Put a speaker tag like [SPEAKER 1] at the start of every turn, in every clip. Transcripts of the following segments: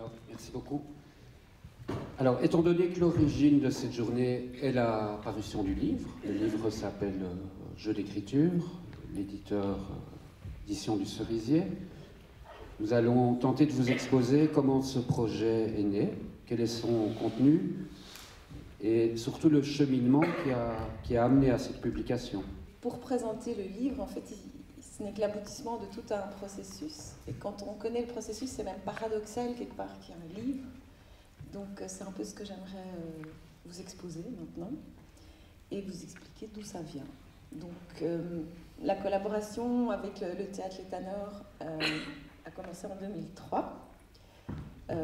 [SPEAKER 1] Alors, merci beaucoup. Alors, étant donné que l'origine de cette journée est la parution du livre, le livre s'appelle Jeux d'écriture, l'éditeur édition du Cerisier, nous allons tenter de vous exposer comment ce projet est né, quel est son contenu et surtout le cheminement qui a amené à cette publication.
[SPEAKER 2] Pour présenter le livre, en fait, ce n'est que l'aboutissement de tout un processus. Et quand on connaît le processus, c'est même paradoxal quelque part qu'il y ait un livre. Donc c'est un peu ce que j'aimerais vous exposer maintenant et vous expliquer d'où ça vient. Donc la collaboration avec le Théâtre Les Tanneurs a commencé en 2003.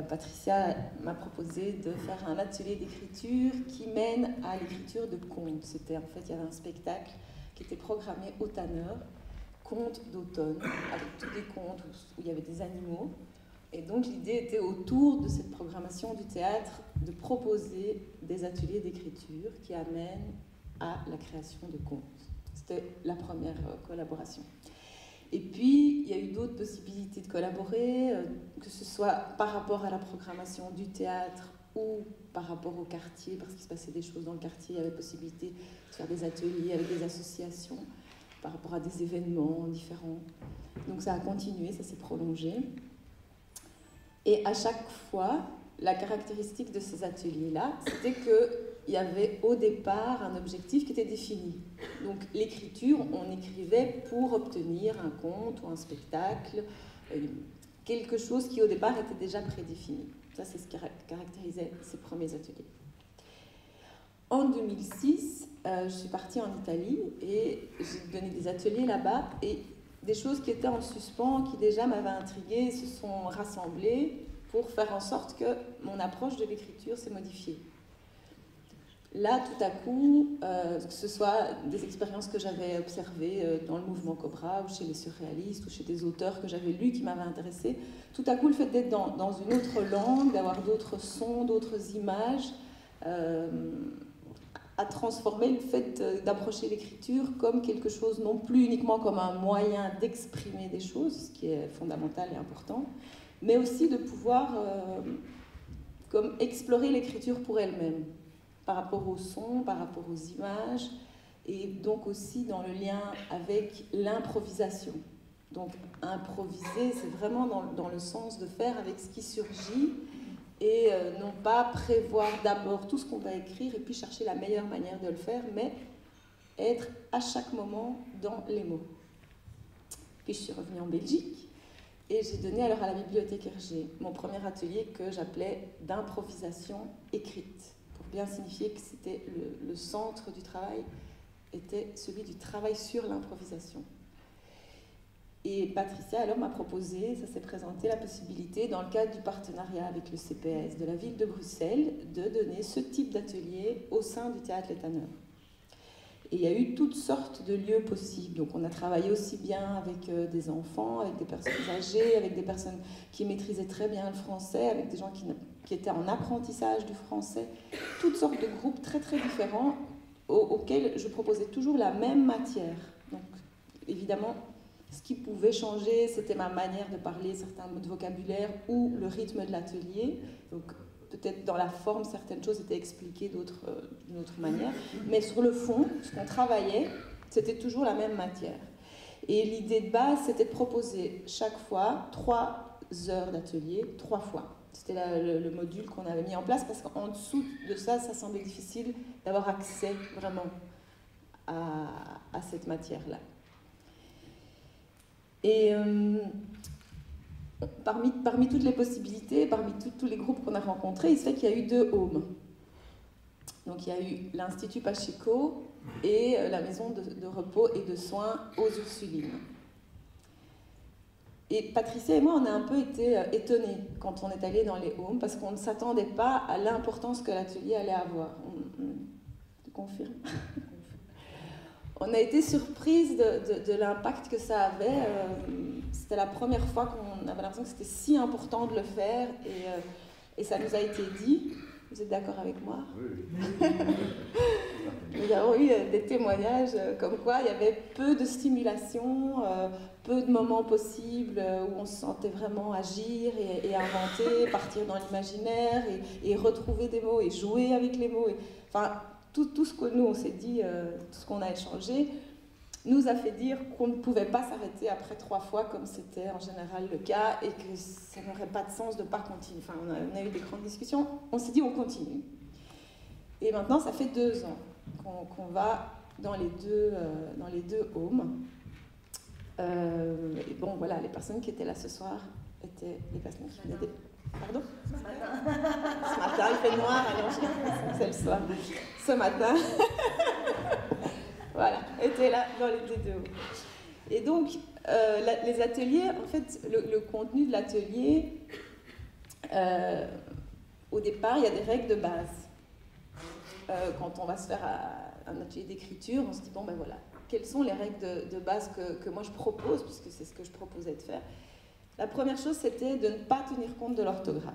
[SPEAKER 2] Patricia m'a proposé de faire un atelier d'écriture qui mène à l'écriture de contes. C'était en fait, il y avait un spectacle qui était programmé au Tanneur, contes d'automne, avec tous des contes où il y avait des animaux. Et donc l'idée était autour de cette programmation du théâtre de proposer des ateliers d'écriture qui amènent à la création de contes. C'était la première collaboration. Et puis, il y a eu d'autres possibilités de collaborer, que ce soit par rapport à la programmation du théâtre ou par rapport au quartier, parce qu'il se passait des choses dans le quartier, il y avait possibilité de faire des ateliers avec des associations, par rapport à des événements différents. Donc ça a continué, ça s'est prolongé. Et à chaque fois, la caractéristique de ces ateliers-là, c'était qu'il y avait au départ un objectif qui était défini. Donc l'écriture, on écrivait pour obtenir un conte ou un spectacle, quelque chose qui au départ était déjà prédéfini. Ça, c'est ce qui caractérisait ces premiers ateliers. En 2006, je suis partie en Italie et j'ai donné des ateliers là-bas et des choses qui étaient en suspens, qui déjà m'avaient intriguée, se sont rassemblées pour faire en sorte que mon approche de l'écriture s'est modifiée. Là, tout à coup, que ce soit des expériences que j'avais observées dans le mouvement Cobra, ou chez les surréalistes, ou chez des auteurs que j'avais lus qui m'avaient intéressée, tout à coup, le fait d'être dans une autre langue, d'avoir d'autres sons, d'autres images, a transformé le fait d'approcher l'écriture comme quelque chose, non plus uniquement comme un moyen d'exprimer des choses, ce qui est fondamental et important, mais aussi de pouvoir comme explorer l'écriture pour elle-même, par rapport au son, par rapport aux images, et donc aussi dans le lien avec l'improvisation. Donc improviser, c'est vraiment dans le sens de faire avec ce qui surgit, et non pas prévoir d'abord tout ce qu'on va écrire et puis chercher la meilleure manière de le faire, mais être à chaque moment dans les mots. Puis je suis revenue en Belgique et j'ai donné alors à la bibliothèque Hergé mon premier atelier que j'appelais d'improvisation écrite, pour bien signifier que c'était le centre du travail était celui du travail sur l'improvisation. Et Patricia alors m'a proposé, ça s'est présenté la possibilité dans le cadre du partenariat avec le CPS de la ville de Bruxelles de donner ce type d'atelier au sein du Théâtre Les Tanneurs. Et il y a eu toutes sortes de lieux possibles. Donc on a travaillé aussi bien avec des enfants, avec des personnes âgées, avec des personnes qui maîtrisaient très bien le français, avec des gens qui étaient en apprentissage du français, toutes sortes de groupes très très différents auxquels je proposais toujours la même matière. Donc évidemment, ce qui pouvait changer, c'était ma manière de parler certains mots de vocabulaire ou le rythme de l'atelier. Donc peut-être dans la forme, certaines choses étaient expliquées d'une autre manière. Mais sur le fond, ce qu'on travaillait, c'était toujours la même matière. Et l'idée de base, c'était de proposer chaque fois 3 heures d'atelier, 3 fois. C'était le module qu'on avait mis en place parce qu'en dessous de ça, ça semblait difficile d'avoir accès vraiment à cette matière-là. Et parmi toutes les possibilités, parmi tous les groupes qu'on a rencontrés, il se fait qu'il y a eu 2 homes. Donc il y a eu l'Institut Pacheco et la maison de repos et de soins aux Ursulines. Et Patricia et moi, on a un peu été étonnés quand on est allé dans les homes, parce qu'on ne s'attendait pas à l'importance que l'atelier allait avoir. Tu confirmes ? On a été surprise de l'impact que ça avait. C'était la première fois qu'on avait l'impression que c'était si important de le faire et ça nous a été dit. Vous êtes d'accord avec moi?
[SPEAKER 3] Oui.
[SPEAKER 2] Nous avons eu des témoignages comme quoi il y avait peu de stimulation, peu de moments possibles où on se sentait vraiment agir et inventer, partir dans l'imaginaire et retrouver des mots et jouer avec les mots. Enfin, tout ce que nous on s'est dit, tout ce qu'on a échangé, nous a fait dire qu'on ne pouvait pas s'arrêter après 3 fois comme c'était en général le cas et que ça n'aurait pas de sens de ne pas continuer. Enfin, on a eu des grandes discussions, on s'est dit on continue. Et maintenant, ça fait 2 ans qu'on va dans les deux homes. Et bon, voilà, les personnes qui étaient là ce soir étaient les personnes qui venaient des... Pardon?
[SPEAKER 4] Ce matin.
[SPEAKER 2] Ce matin, il fait noir, alors c'est le soir. Ce matin, voilà, étaient là dans les deux homes. Et donc, les ateliers, en fait, le contenu de l'atelier, au départ, il y a des règles de base. Quand on va se faire un atelier d'écriture, on se dit, bon ben voilà, quelles sont les règles de base que moi je propose, puisque c'est ce que je proposais de faire. La première chose, c'était de ne pas tenir compte de l'orthographe.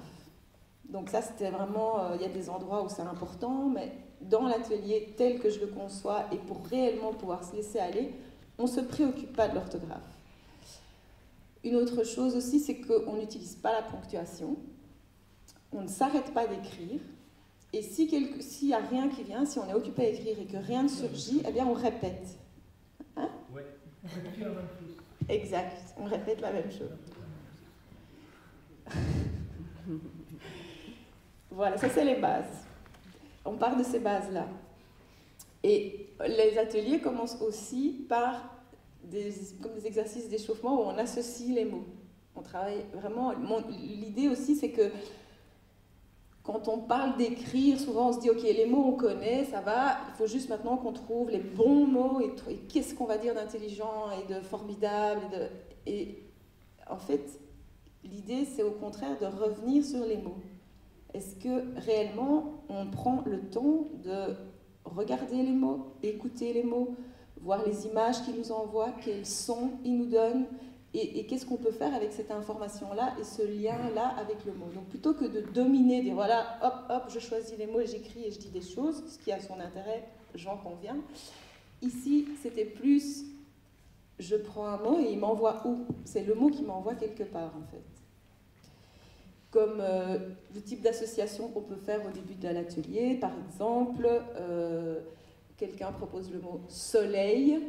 [SPEAKER 2] Donc ça, c'était vraiment, il y a des endroits où c'est important, mais dans l'atelier tel que je le conçois, et pour réellement pouvoir se laisser aller, on ne se préoccupe pas de l'orthographe. Une autre chose aussi, c'est qu'on n'utilise pas la ponctuation, on ne s'arrête pas d'écrire, et s'il n'y a rien qui vient, si on est occupé à écrire et que rien ne surgit, eh bien on répète. Hein?
[SPEAKER 3] Oui.
[SPEAKER 4] On répète la même chose.
[SPEAKER 2] Exact, on répète la même chose. Voilà, ça c'est les bases. On part de ces bases-là. Et les ateliers commencent aussi par comme des exercices d'échauffement où on associe les mots. On travaille vraiment... L'idée aussi, c'est que quand on parle d'écrire, souvent on se dit, ok, les mots on connaît, ça va, il faut juste maintenant qu'on trouve les bons mots et qu'est-ce qu'on va dire d'intelligent et de formidable. Et en fait, l'idée c'est au contraire de revenir sur les mots. Est-ce que réellement on prend le temps de regarder les mots, écouter les mots, voir les images qu'ils nous envoient, quels sons ils nous donnent, et qu'est-ce qu'on peut faire avec cette information-là et ce lien-là avec le mot. Donc plutôt que de dominer, dire voilà, hop, hop, je choisis les mots et j'écris et je dis des choses, ce qui a son intérêt, j'en conviens. Ici, c'était plus, je prends un mot et il m'envoie où? C'est le mot qui m'envoie quelque part, en fait. Comme le type d'association qu'on peut faire au début de l'atelier, par exemple, quelqu'un propose le mot soleil,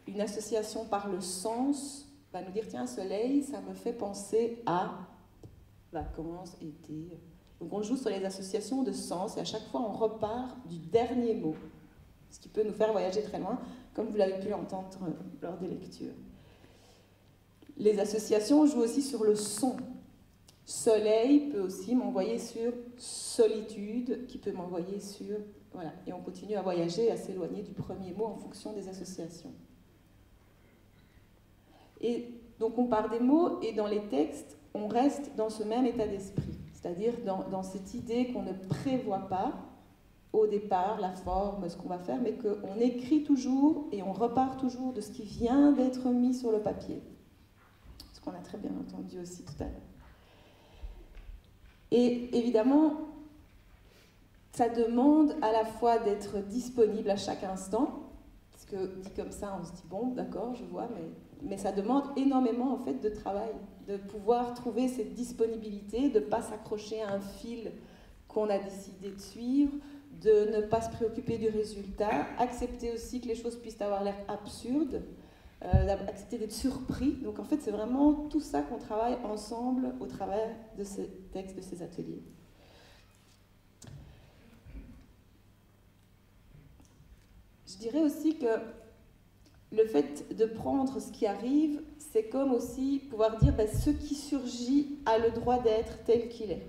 [SPEAKER 2] une association par le sens va nous dire tiens, soleil, ça me fait penser à vacances, été. Donc on joue sur les associations de sens et à chaque fois on repart du dernier mot, ce qui peut nous faire voyager très loin, comme vous l'avez pu entendre lors des lectures. Les associations jouent aussi sur le son. Soleil peut aussi m'envoyer sur solitude, qui peut m'envoyer sur... Voilà, et on continue à voyager, à s'éloigner du premier mot en fonction des associations. Et donc on part des mots, et dans les textes, on reste dans ce même état d'esprit. C'est-à-dire dans cette idée qu'on ne prévoit pas, au départ, la forme, ce qu'on va faire, mais qu'on écrit toujours, et on repart toujours de ce qui vient d'être mis sur le papier. Ce qu'on a très bien entendu aussi tout à l'heure. Et évidemment, ça demande à la fois d'être disponible à chaque instant, parce que dit comme ça, on se dit bon, d'accord, je vois, mais ça demande énormément en fait de travail, de pouvoir trouver cette disponibilité, de ne pas s'accrocher à un fil qu'on a décidé de suivre, de ne pas se préoccuper du résultat, accepter aussi que les choses puissent avoir l'air absurdes, accepter d'être surpris. Donc en fait, c'est vraiment tout ça qu'on travaille ensemble au travers de ces textes, de ces ateliers. Je dirais aussi que le fait de prendre ce qui arrive, c'est comme aussi pouvoir dire ce qui surgit a le droit d'être tel qu'il est.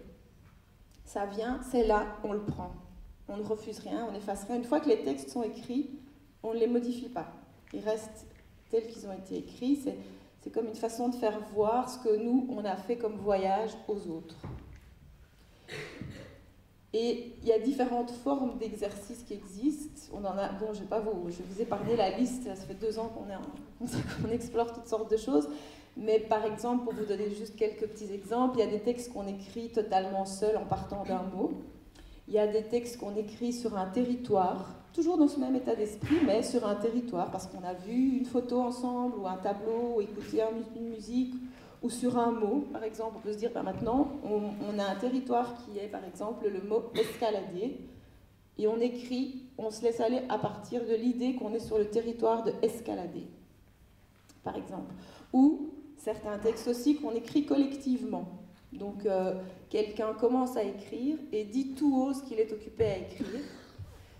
[SPEAKER 2] Ça vient, c'est là, on le prend. On ne refuse rien, on n'efface rien. Une fois que les textes sont écrits, on ne les modifie pas. Ils restent tels qu'ils ont été écrits. C'est comme une façon de faire voir ce que nous, on a fait comme voyage aux autres. Et il y a différentes formes d'exercices qui existent. On en a, bon, je vous ai parlé la liste, ça fait 2 ans qu'on explore toutes sortes de choses. Mais par exemple, pour vous donner juste quelques petits exemples, il y a des textes qu'on écrit totalement seul en partant d'un mot. Il y a des textes qu'on écrit sur un territoire, toujours dans ce même état d'esprit, mais sur un territoire, parce qu'on a vu une photo ensemble, ou un tableau, ou écouté une musique, ou sur un mot, par exemple. On peut se dire, ben maintenant, on a un territoire qui est, par exemple, le mot escaladier, et on écrit, on se laisse aller à partir de l'idée qu'on est sur le territoire de escalader, par exemple. Ou certains textes aussi qu'on écrit collectivement. Donc, quelqu'un commence à écrire et dit tout haut ce qu'il est occupé à écrire.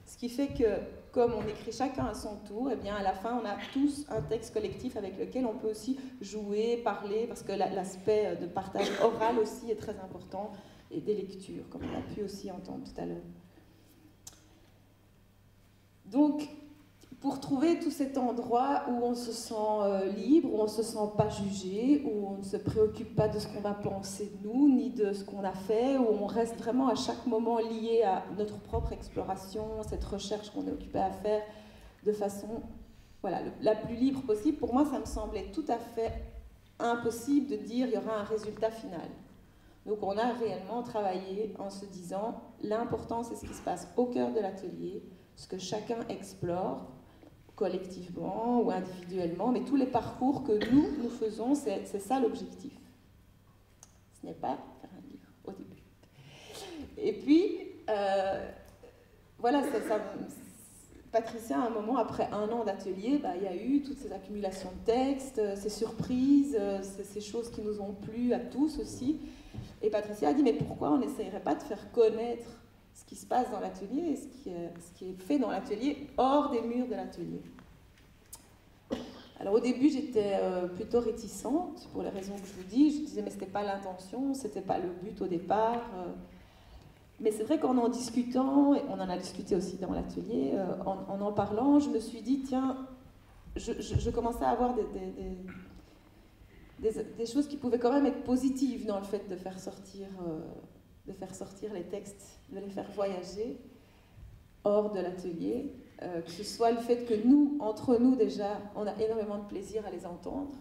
[SPEAKER 2] Ce qui fait que, comme on écrit chacun à son tour, eh bien, à la fin, on a tous un texte collectif avec lequel on peut aussi jouer, parler, parce que l'aspect de partage oral aussi est très important, et des lectures, comme on a pu aussi entendre tout à l'heure. Donc, pour trouver tout cet endroit où on se sent libre, où on ne se sent pas jugé, où on ne se préoccupe pas de ce qu'on va penser de nous, ni de ce qu'on a fait, où on reste vraiment à chaque moment lié à notre propre exploration, cette recherche qu'on est occupé à faire de façon la plus libre possible. Pour moi, ça me semblait tout à fait impossible de dire il y aura un résultat final. Donc on a réellement travaillé en se disant l'important c'est ce qui se passe au cœur de l'atelier, ce que chacun explore, collectivement ou individuellement, mais tous les parcours que nous faisons, c'est ça l'objectif. Ce n'est pas faire un livre au début. Et puis, Patricia, à un moment, après 1 an d'atelier, il y a eu toutes ces accumulations de textes, ces surprises, ces choses qui nous ont plu à tous aussi. Et Patricia a dit, mais pourquoi on n'essayerait pas de faire connaître ce qui se passe dans l'atelier et ce qui est fait dans l'atelier hors des murs de l'atelier. Alors au début j'étais plutôt réticente pour les raisons que je vous dis. Je disais mais c'était pas l'intention, c'était pas le but au départ. Mais c'est vrai qu'en en discutant, et on en a discuté aussi dans l'atelier, en parlant, je me suis dit tiens, je commençais à avoir des choses qui pouvaient quand même être positives dans le fait de faire sortir les textes, de les faire voyager hors de l'atelier, que ce soit le fait que nous, entre nous déjà, on a énormément de plaisir à les entendre.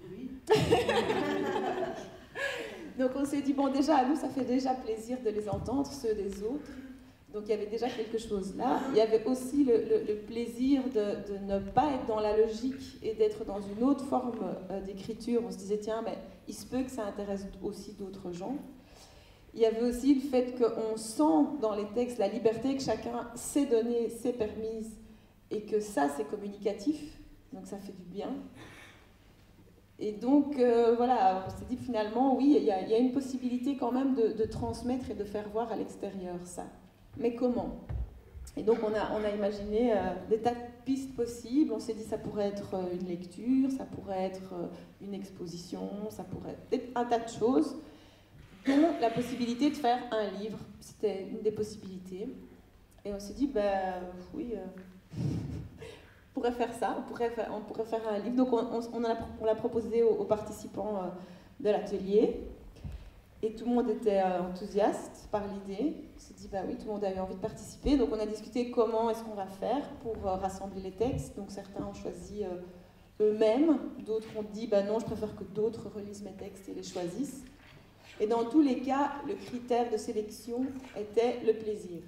[SPEAKER 4] Oui.
[SPEAKER 2] Donc on s'est dit, bon déjà, à nous, ça fait déjà plaisir de les entendre, ceux des autres. Donc il y avait déjà quelque chose là. Il y avait aussi le plaisir de ne pas être dans la logique et d'être dans une autre forme d'écriture. On se disait, tiens, mais il se peut que ça intéresse aussi d'autres gens. Il y avait aussi le fait qu'on sent dans les textes la liberté que chacun s'est donnée, s'est permise, et que ça, c'est communicatif, donc ça fait du bien. Et donc, on s'est dit finalement, oui, il y a une possibilité quand même de transmettre et de faire voir à l'extérieur ça. Mais comment ? Et donc, on a imaginé des tas de pistes possibles. On s'est dit, ça pourrait être une lecture, ça pourrait être une exposition, ça pourrait être un tas de choses, dont la possibilité de faire un livre. C'était une des possibilités. Et on s'est dit, oui, on pourrait faire ça, on pourrait faire un livre. Donc on l'a proposé aux participants de l'atelier. Et tout le monde était enthousiaste par l'idée. On s'est dit, oui, tout le monde a eu envie de participer. Donc on a discuté comment est-ce qu'on va faire pour rassembler les textes. Donc certains ont choisi eux-mêmes, d'autres ont dit, non, je préfère que d'autres relisent mes textes et les choisissent. Et dans tous les cas, le critère de sélection était le plaisir.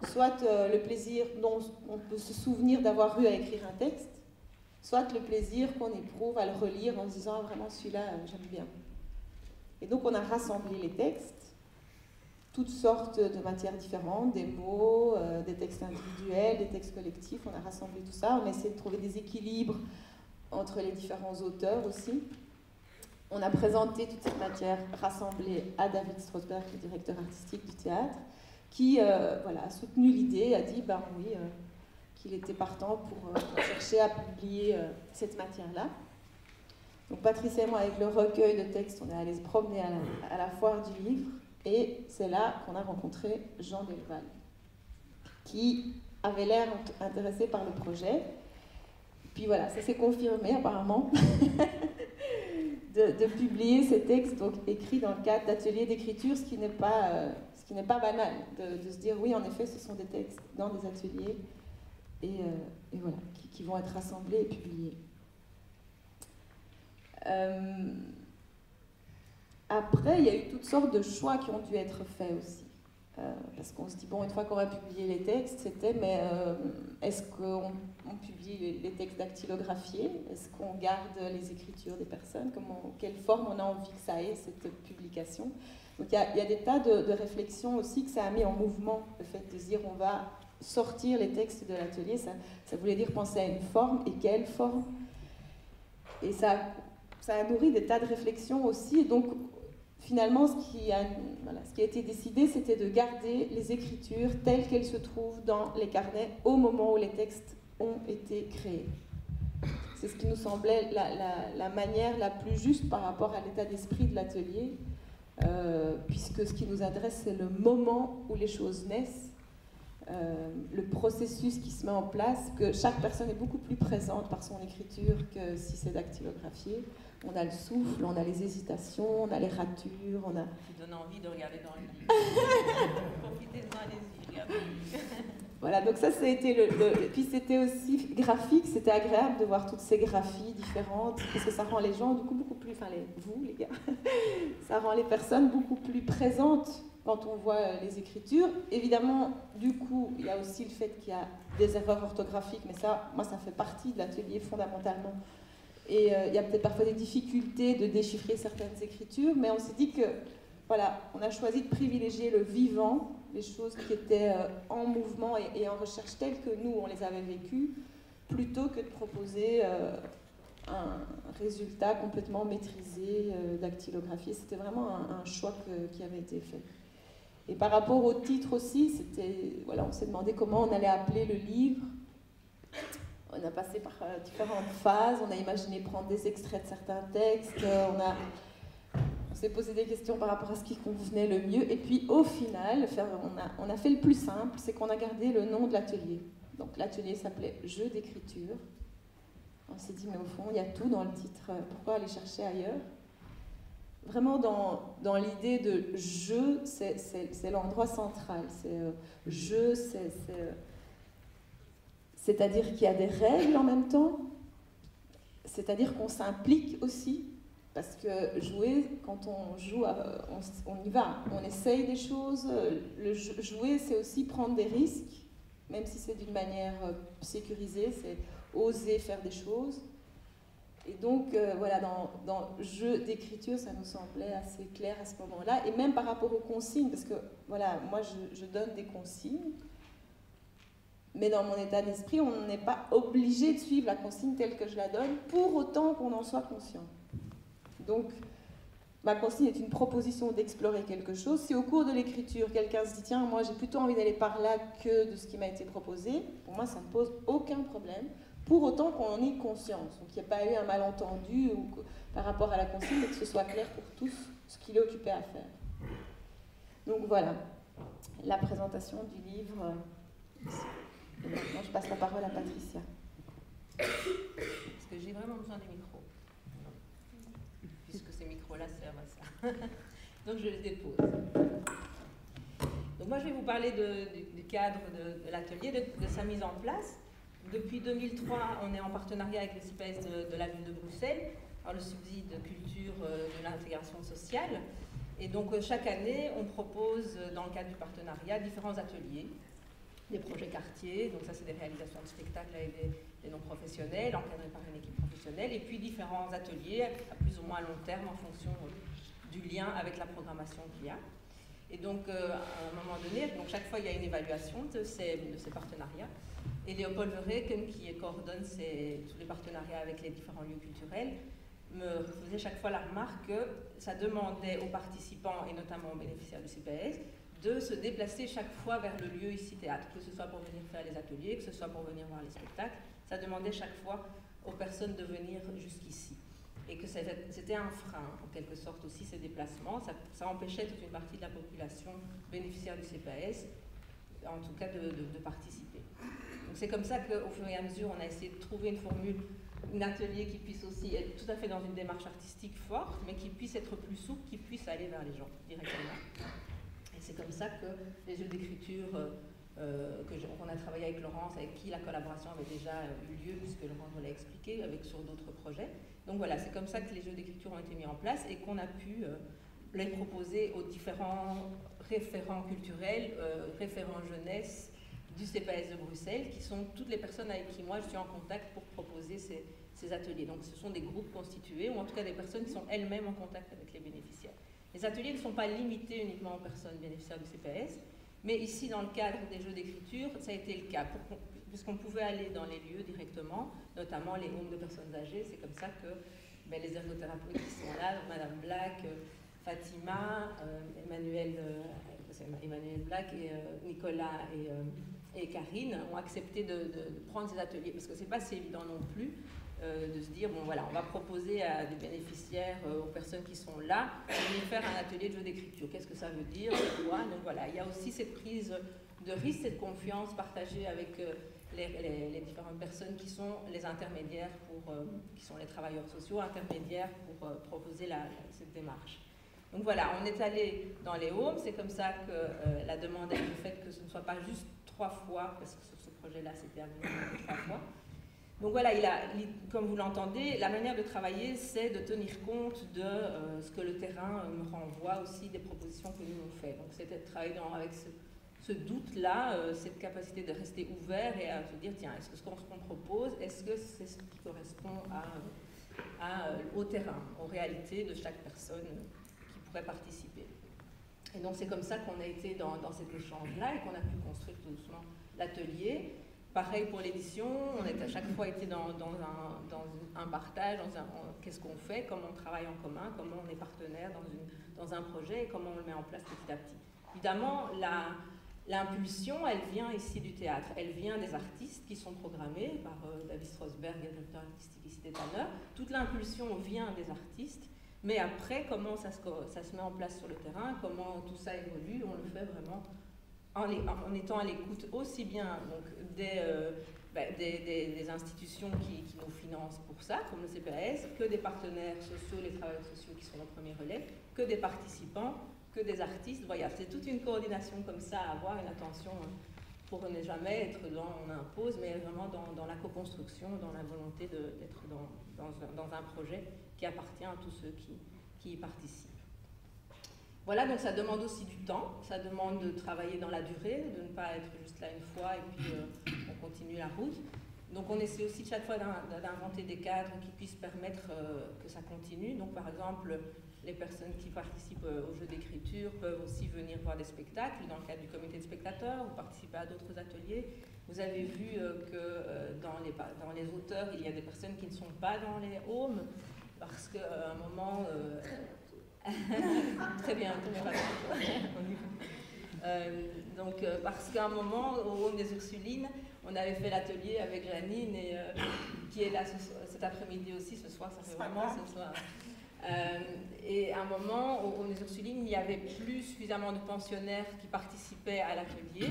[SPEAKER 2] Soit le plaisir dont on peut se souvenir d'avoir eu à écrire un texte, soit le plaisir qu'on éprouve à le relire en se disant, vraiment celui-là, j'aime bien. Et donc on a rassemblé les textes, toutes sortes de matières différentes, des mots, des textes individuels, des textes collectifs, on a rassemblé tout ça, on a essayé de trouver des équilibres entre les différents auteurs aussi. On a présenté toute cette matière rassemblée à David Strosberg, le directeur artistique du théâtre, qui a soutenu l'idée, a dit oui, qu'il était partant pour chercher à publier cette matière-là. Donc Patrice et moi, avec le recueil de textes, on est allé se promener à la foire du livre, et c'est là qu'on a rencontré Jean Delval, qui avait l'air intéressé par le projet. Puis voilà, ça s'est confirmé apparemment. De publier ces textes donc, écrits dans le cadre d'ateliers d'écriture, ce qui n'est pas banal, de se dire oui, en effet, ce sont des textes dans des ateliers et voilà, qui vont être rassemblés et publiés. après, il y a eu toutes sortes de choix qui ont dû être faits aussi. Parce qu'on se dit, bon, une fois qu'on va publier les textes, c'était, mais est-ce qu'on publie les textes dactylographiés? Est-ce qu'on garde les écritures des personnes? Quelle forme on a envie que ça ait, cette publication? Donc il y a des tas de réflexions aussi que ça a mis en mouvement, le fait de se dire, on va sortir les textes de l'atelier, ça voulait dire penser à une forme, et quelle forme? Et ça a nourri des tas de réflexions aussi, et donc finalement, ce qui a été décidé, c'était de garder les écritures telles qu'elles se trouvent dans les carnets au moment où les textes ont été créés. C'est ce qui nous semblait la manière la plus juste par rapport à l'état d'esprit de l'atelier, puisque ce qui nous adresse, c'est le moment où les choses naissent, le processus qui se met en place, que chaque personne est beaucoup plus présente par son écriture que si c'est dactylographié. On a le souffle, on a les hésitations, on a les ratures, on a...
[SPEAKER 4] Qui donne envie de regarder dans le livre. Profitez-en, allez-y, regardez.
[SPEAKER 2] Voilà, donc ça, c'était Puis c'était aussi graphique, c'était agréable de voir toutes ces graphies différentes, parce que ça rend les gens, du coup, beaucoup plus... Enfin, vous, les gars, ça rend les personnes beaucoup plus présentes quand on voit les écritures. Évidemment, du coup, il y a aussi le fait qu'il y a des erreurs orthographiques, mais ça, moi, ça fait partie de l'atelier fondamentalement. Et il y a peut-être parfois des difficultés de déchiffrer certaines écritures, mais on s'est dit que, voilà, on a choisi de privilégier le vivant, les choses qui étaient en mouvement et en recherche telles que nous, on les avait vécues, plutôt que de proposer un résultat complètement maîtrisé, dactylographié. C'était vraiment un choix qui avait été fait. Et par rapport au titre aussi, voilà, on s'est demandé comment on allait appeler le livre. On a passé par différentes phases, on a imaginé prendre des extraits de certains textes, on s'est posé des questions par rapport à ce qui convenait le mieux, et puis au final, on a fait le plus simple, c'est qu'on a gardé le nom de l'atelier. Donc l'atelier s'appelait « Jeu d'écriture ». On s'est dit, mais au fond, il y a tout dans le titre, pourquoi aller chercher ailleurs? Vraiment dans l'idée de « jeu », c'est l'endroit central, jeu, c'est-à-dire qu'il y a des règles en même temps, c'est-à-dire qu'on s'implique aussi, parce que jouer, quand on joue, on y va, on essaye des choses. Jouer, c'est aussi prendre des risques, même si c'est d'une manière sécurisée, c'est oser faire des choses. Et donc, voilà, dans jeu d'écriture, ça nous semblait assez clair à ce moment-là, et même par rapport aux consignes, parce que, voilà, moi, je donne des consignes, mais dans mon état d'esprit, on n'est pas obligé de suivre la consigne telle que je la donne, pour autant qu'on en soit conscient. Donc, ma consigne est une proposition d'explorer quelque chose. Si au cours de l'écriture, quelqu'un se dit « Tiens, moi j'ai plutôt envie d'aller par là que de ce qui m'a été proposé », pour moi ça ne pose aucun problème, pour autant qu'on en ait conscience. Donc il n'y a pas eu un malentendu par rapport à la consigne, mais que ce soit clair pour tous ce qu'il est occupé à faire. Donc voilà, la présentation du livre. Et maintenant, je passe la parole à Patricia.
[SPEAKER 4] Parce que j'ai vraiment besoin des micros. Puisque ces micros-là servent à ça. Donc, je les dépose. Donc, moi, je vais vous parler du cadre de l'atelier, de sa mise en place. Depuis 2003, on est en partenariat avec le CIPES de la ville de Bruxelles, par le subside de culture de l'intégration sociale. Et donc, chaque année, on propose, dans le cadre du partenariat, différents ateliers. Des projets quartiers, donc ça c'est des réalisations de spectacles avec des non-professionnels, encadrés par une équipe professionnelle, et puis différents ateliers à plus ou moins long terme en fonction du lien avec la programmation qu'il y a. Et donc à un moment donné, donc chaque fois il y a une évaluation de ces partenariats, et Léopold Verreken, qui coordonne tous les partenariats avec les différents lieux culturels, me faisait chaque fois la remarque que ça demandait aux participants, et notamment aux bénéficiaires du CPS, de se déplacer chaque fois vers le lieu ici théâtre, que ce soit pour venir faire les ateliers, que ce soit pour venir voir les spectacles. Ça demandait chaque fois aux personnes de venir jusqu'ici. Et que c'était un frein, en quelque sorte aussi, ces déplacements. Ça empêchait toute une partie de la population bénéficiaire du CPS, en tout cas de participer. Donc c'est comme ça qu'au fur et à mesure, on a essayé de trouver une formule, un atelier qui puisse aussi être tout à fait dans une démarche artistique forte, mais qui puisse être plus souple, qui puisse aller vers les gens directement. Et c'est comme ça que les jeux d'écriture qu'on a travaillé avec Laurence, avec qui la collaboration avait déjà eu lieu, puisque Laurence me l'a expliqué, sur d'autres projets. Donc voilà, c'est comme ça que les jeux d'écriture ont été mis en place et qu'on a pu les proposer aux différents référents culturels, référents jeunesse du CPAS de Bruxelles, qui sont toutes les personnes avec qui moi je suis en contact pour proposer ces ateliers. Donc ce sont des groupes constitués, ou en tout cas des personnes qui sont elles-mêmes en contact avec les bénéficiaires. Les ateliers ne sont pas limités uniquement aux personnes bénéficiaires du CPAS, mais ici, dans le cadre des jeux d'écriture, ça a été le cas, puisqu'on pouvait aller dans les lieux directement, notamment les homes de personnes âgées. C'est comme ça que les ergothérapeutes qui sont là, Madame Black, Fatima, Emmanuel Black et Nicolas et Karine ont accepté de prendre ces ateliers, parce que c'est pas si évident non plus de se dire, bon voilà, on va proposer à des bénéficiaires, aux personnes qui sont là, de venir faire un atelier de jeu d'écriture. Qu'est-ce que ça veut dire, c'est quoi? Donc voilà, il y a aussi cette prise de risque, cette confiance partagée avec les différentes personnes qui sont les intermédiaires, qui sont les travailleurs sociaux intermédiaires pour proposer cette démarche. Donc voilà, on est allé dans les homes, c'est comme ça que la demande a été faite que ce ne soit pas juste 3 fois, parce que sur ce projet-là c'était arrivé 3 fois. Donc voilà, comme vous l'entendez, la manière de travailler, c'est de tenir compte de ce que le terrain me renvoie, aussi des propositions que nous on fait. Donc c'était de travailler avec ce doute-là, cette capacité de rester ouvert et à se dire, tiens, est-ce que ce qu'on propose, est-ce que c'est ce qui correspond au terrain, aux réalités de chaque personne qui pourrait participer. Et donc c'est comme ça qu'on a été dans cet échange-là et qu'on a pu construire tout doucement l'atelier. Pareil pour l'édition, on a à chaque fois été dans un partage, qu'est-ce qu'on fait, comment on travaille en commun, comment on est partenaire dans un projet et comment on le met en place petit à petit. Évidemment, l'impulsion, elle vient ici du théâtre, elle vient des artistes qui sont programmés par David Strasberg, le directeur artistique ici d'Étanneur. Toute l'impulsion vient des artistes, mais après, comment ça se met en place sur le terrain, comment tout ça évolue, on le fait vraiment en étant à l'écoute aussi bien donc, des institutions qui nous financent pour ça, comme le CPAS, que des partenaires sociaux, les travailleurs sociaux qui sont au premier relais, que des participants, que des artistes. Voilà, c'est toute une coordination comme ça à avoir, une attention pour ne jamais être on impose, mais vraiment dans la co-construction, dans la volonté d'être dans un projet qui appartient à tous ceux qui y participent. Voilà, donc ça demande aussi du temps, ça demande de travailler dans la durée, de ne pas être juste là une fois et puis on continue la route. Donc on essaie aussi chaque fois d'inventer des cadres qui puissent permettre que ça continue. Donc par exemple, les personnes qui participent au jeu d'écriture peuvent aussi venir voir des spectacles dans le cadre du comité de spectateurs ou participer à d'autres ateliers. Vous avez vu que dans les auteurs, il y a des personnes qui ne sont pas dans les homes parce qu'à un moment... Très bien, donc parce qu'à un moment, au Home des Ursulines, on avait fait l'atelier avec Janine, qui est là cet après-midi aussi, ce soir, ça fait vraiment ce soir. Et à un moment, au Home des Ursulines, il n'y avait plus suffisamment de pensionnaires qui participaient à l'atelier.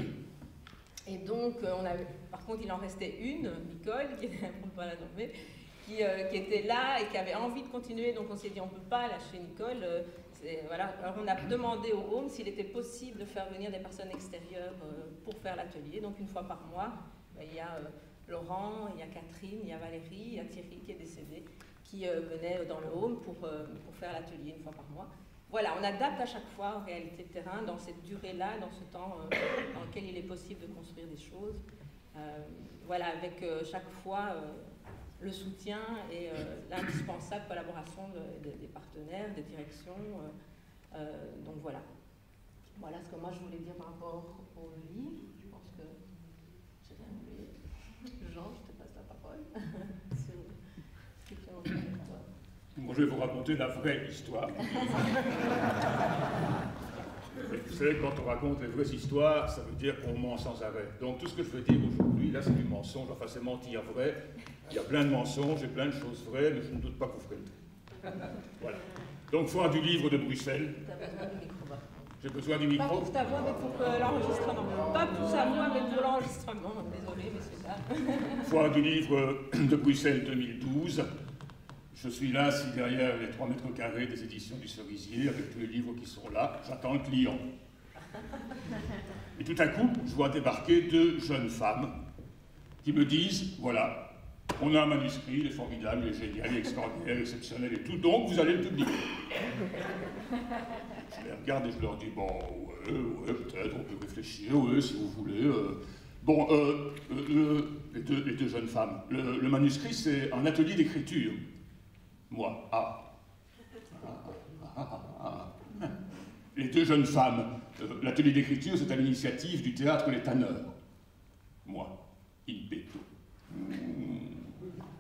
[SPEAKER 4] Et donc, par contre, il en restait une, Nicole, qui était, pour ne pas la nommer, qui était là et qui avait envie de continuer, donc on s'est dit on ne peut pas lâcher Nicole. Voilà. Alors on a demandé au Home s'il était possible de faire venir des personnes extérieures pour faire l'atelier. Donc une fois par mois, il y a Laurent, il y a Catherine, il y a Valérie, il y a Thierry qui est décédé, qui venaient dans le Home pour faire l'atelier une fois par mois. Voilà, on adapte à chaque fois aux réalités de terrain, dans cette durée-là, dans ce temps dans lequel il est possible de construire des choses. Voilà, avec chaque fois... le soutien et l'indispensable collaboration des partenaires, des directions. Donc voilà. Voilà ce que moi je voulais dire par rapport au livre. Je pense que j'ai rien oublié. Jean, je te passe la parole.
[SPEAKER 3] Moi, je vais vous raconter la vraie histoire. Vous savez, quand on raconte les vraies histoires, ça veut dire qu'on ment sans arrêt. Donc tout ce que je veux dire aujourd'hui, là, c'est du mensonge. Enfin, c'est mentir vrai. Il y a plein de mensonges et plein de choses vraies, mais je ne doute pas que vous ferez le tout. Voilà. Donc, Foire du livre de Bruxelles.
[SPEAKER 4] Tu as besoin du micro.
[SPEAKER 3] J'ai besoin du micro.
[SPEAKER 4] Pas pour ta voix, mais pour l'enregistrement. Pas pour sa voix, mais pour l'enregistrement. Désolé, messieurs, dames.
[SPEAKER 3] Foire du livre de Bruxelles 2012. Je suis là, assis derrière les 3 mètres carrés des éditions du Cerisier, avec tous les livres qui sont là. J'attends le client. Et tout à coup, je vois débarquer 2 jeunes femmes qui me disent, voilà, On a un manuscrit, il est formidable, il est génial, il est extraordinaire, exceptionnel et tout, donc vous allez le publier. Je les regarde et je leur dis, bon, ouais, peut-être, on peut réfléchir, ouais, si vous voulez. Bon, les deux jeunes femmes, le manuscrit, c'est un atelier d'écriture. Moi, Les deux jeunes femmes, l'atelier d'écriture, c'est à l'initiative du théâtre Les Tanneurs. Moi, in petto.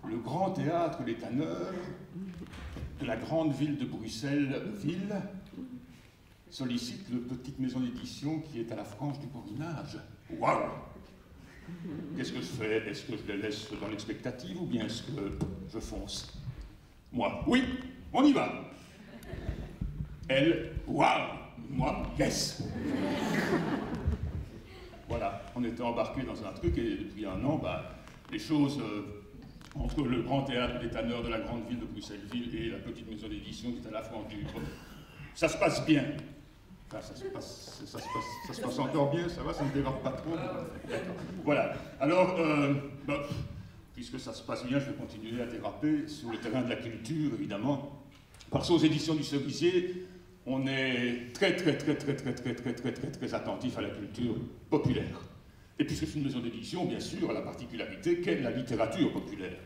[SPEAKER 3] Le grand théâtre Les Tanneurs de la grande ville de Bruxelles-Ville sollicite le petite maison d'édition qui est à la frange du Borinage. Waouh! Qu'est-ce que je fais? Est-ce que je les laisse dans l'expectative ou bien est-ce que je fonce? Moi, oui, on y va. Elle, waouh! Moi, yes! Voilà, on était embarqués dans un truc et depuis un an, les choses entre le grand théâtre des Tanneurs de la grande ville de Bruxelles-Ville et la petite maison d'édition qui est à la frange du... Ça se passe bien. Enfin, ça se passe encore bien, ça va, ça ne dérape pas trop. Voilà. Alors, puisque ça se passe bien, je vais continuer à déraper sur le terrain de la culture, évidemment. Parce qu'aux éditions du Cerisier, on est très attentif à la culture populaire. Et puisque c'est une maison d'édition, bien sûr, la particularité qu'est la littérature populaire.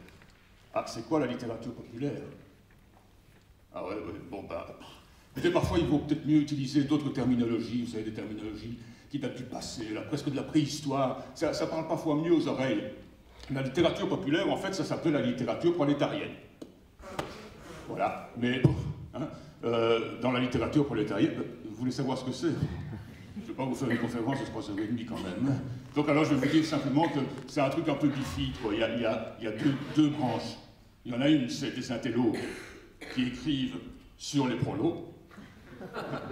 [SPEAKER 3] Ah, c'est quoi la littérature populaire? Ah ouais, bon, écoutez, parfois il vaut peut-être mieux utiliser d'autres terminologies, vous savez, des terminologies qui datent du passé, là, presque de la préhistoire, ça parle parfois mieux aux oreilles. La littérature populaire, en fait, ça s'appelle la littérature prolétarienne. Voilà, mais dans la littérature prolétarienne, vous voulez savoir ce que c'est? Je ne vais pas vous faire une conférence de 3h30 quand même. Donc alors je vais vous dire simplement que c'est un truc un peu bifide, quoi. Il y a deux branches. Il y en a une, c'est des intellos qui écrivent sur les prolos.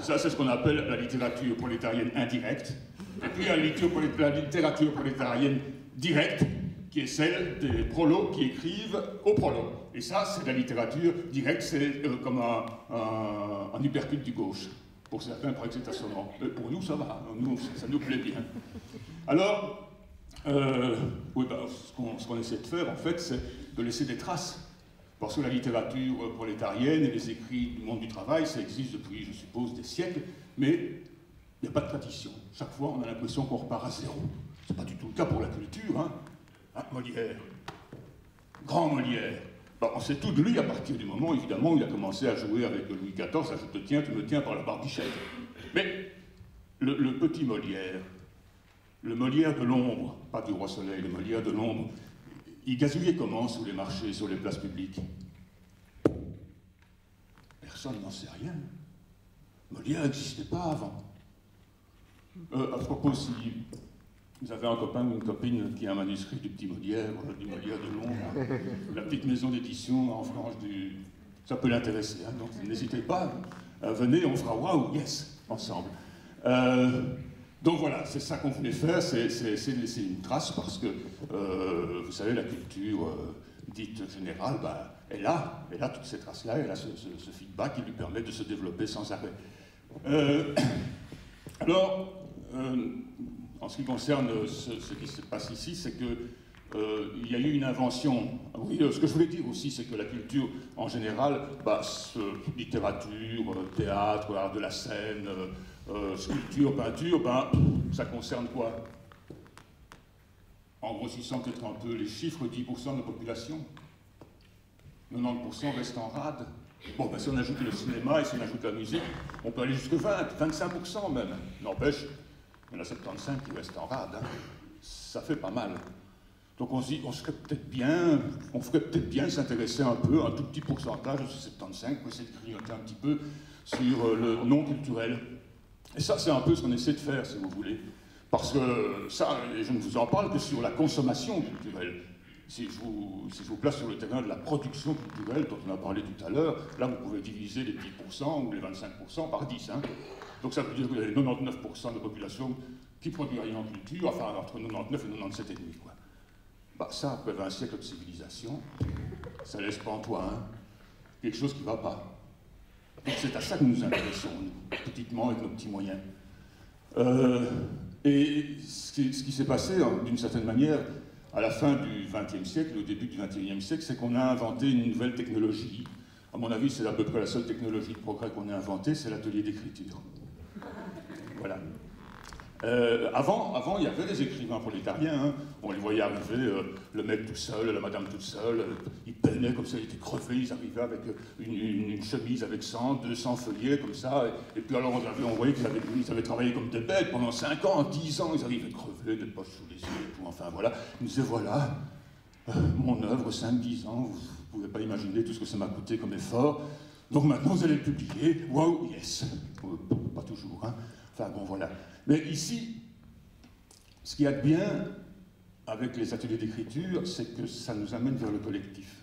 [SPEAKER 3] Ça, c'est ce qu'on appelle la littérature prolétarienne indirecte. Et puis il y a la littérature prolétarienne directe, qui est celle des prolos qui écrivent aux prolos. Et ça, c'est la littérature directe, c'est comme un uppercut du gauche. Pour certains, il paraît que c'est assommant. Mais pour nous, ça va, ça nous plaît bien. Alors, ce qu'on essaie de faire, en fait, c'est de laisser des traces. Parce que la littérature prolétarienne et les écrits du monde du travail, ça existe depuis, je suppose, des siècles, mais il n'y a pas de tradition. Chaque fois, on a l'impression qu'on repart à zéro. C'est pas du tout le cas pour la culture, hein. Molière, grand Molière. On sait tout de lui à partir du moment, évidemment, où il a commencé à jouer avec Louis XIV, à je te tiens, tu me tiens par la barbichette. Mais le petit Molière, le Molière de l'ombre, pas du Roi Soleil, le Molière de l'ombre, il gazouillait comment sur les marchés, sur les places publiques? Personne n'en sait rien. Molière n'existait pas avant. À propos, si vous avez un copain ou une copine qui a un manuscrit du petit Molière, du Molière de l'ombre, la petite maison d'édition en frange du... Ça peut l'intéresser, hein, donc n'hésitez pas, venez, on fera waouh, yes, ensemble. Donc voilà, c'est ça qu'on voulait faire, c'est laisser une trace parce que, vous savez, la culture dite générale, elle a toutes ces traces-là, elle a ce feedback qui lui permet de se développer sans arrêt. Alors, en ce qui concerne ce qui se passe ici, c'est qu'il y a eu une invention. Oui, ce que je voulais dire aussi, c'est que la culture, en général, littérature, théâtre, art de la scène, sculpture, peinture, ça concerne quoi? En grossissant peut-être un peu les chiffres, 10% de la population. 90% restent en rade. Bon, si on ajoute le cinéma et si on ajoute la musique, on peut aller jusque 25% même. N'empêche, il y en a 75 qui restent en rade. Hein. Ça fait pas mal. Donc on se dit, on ferait peut-être bien s'intéresser un peu, un tout petit pourcentage de ces 75, pour essayer de grignoter un petit peu sur le non culturel. Et ça, c'est un peu ce qu'on essaie de faire, si vous voulez. Parce que ça, je ne vous en parle que sur la consommation culturelle. Si je vous place sur le terrain de la production culturelle, dont on a parlé tout à l'heure, là, vous pouvez diviser les 10% ou les 25% par 10. Hein. Donc ça veut dire que vous avez 99% de la population qui produit rien en culture, enfin entre 99 et 97,5, quoi. Ça, après 20 siècles de civilisation, ça laisse pantois, hein. Quelque chose qui ne va pas. Donc c'est à ça que nous nous intéressons, nous, petitement, avec nos petits moyens. Et ce qui s'est passé, d'une certaine manière, à la fin du XXe siècle, au début du XXIe siècle, c'est qu'on a inventé une nouvelle technologie. À mon avis, c'est à peu près la seule technologie de progrès qu'on ait inventée, c'est l'atelier d'écriture. Voilà. Avant, il y avait des écrivains prolétariens. Hein. On les voyait arriver, le mec tout seul, la madame toute seule. Ils peinaient comme ça, ils étaient crevés. Ils arrivaient avec une chemise avec 100, 200 feuillets comme ça. Et puis alors, on voyait qu'ils avaient travaillé comme des bêtes pendant 5 ans, 10 ans. Ils arrivaient crevés, des poches sous les yeux et tout. Enfin voilà. Ils disaient voilà, mon œuvre, 5-10 ans, vous ne pouvez pas imaginer tout ce que ça m'a coûté comme effort. Donc maintenant, vous allez le publier. Wow, yes. Pas toujours, hein. Enfin bon, voilà. Mais ici, ce qu'il y a de bien avec les ateliers d'écriture, c'est que ça nous amène vers le collectif.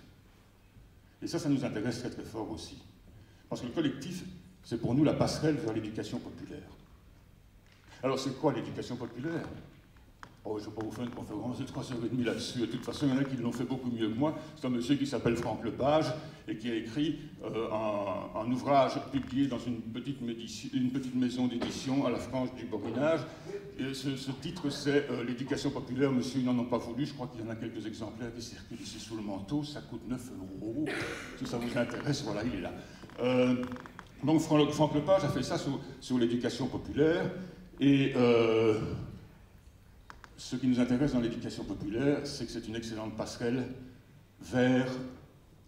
[SPEAKER 3] Et ça nous intéresse très très fort aussi. Parce que le collectif, c'est pour nous la passerelle vers l'éducation populaire. Alors c'est quoi l'éducation populaire? Oh, je ne vais pas vous faire une conférence de 3h30 là-dessus. De toute façon, il y en a qui l'ont fait beaucoup mieux que moi. C'est un monsieur qui s'appelle Franck Lepage et qui a écrit un ouvrage publié dans une petite maison d'édition à la frange du Borinage. Et ce titre, c'est L'éducation populaire, monsieur, ils n'en ont pas voulu. Je crois qu'il y en a quelques exemplaires qui circulent ici sous le manteau. Ça coûte 9 €. Si ça vous intéresse, voilà, il est là. Donc Franck Lepage a fait ça sur l'éducation populaire. Et ce qui nous intéresse dans l'éducation populaire, c'est que c'est une excellente passerelle vers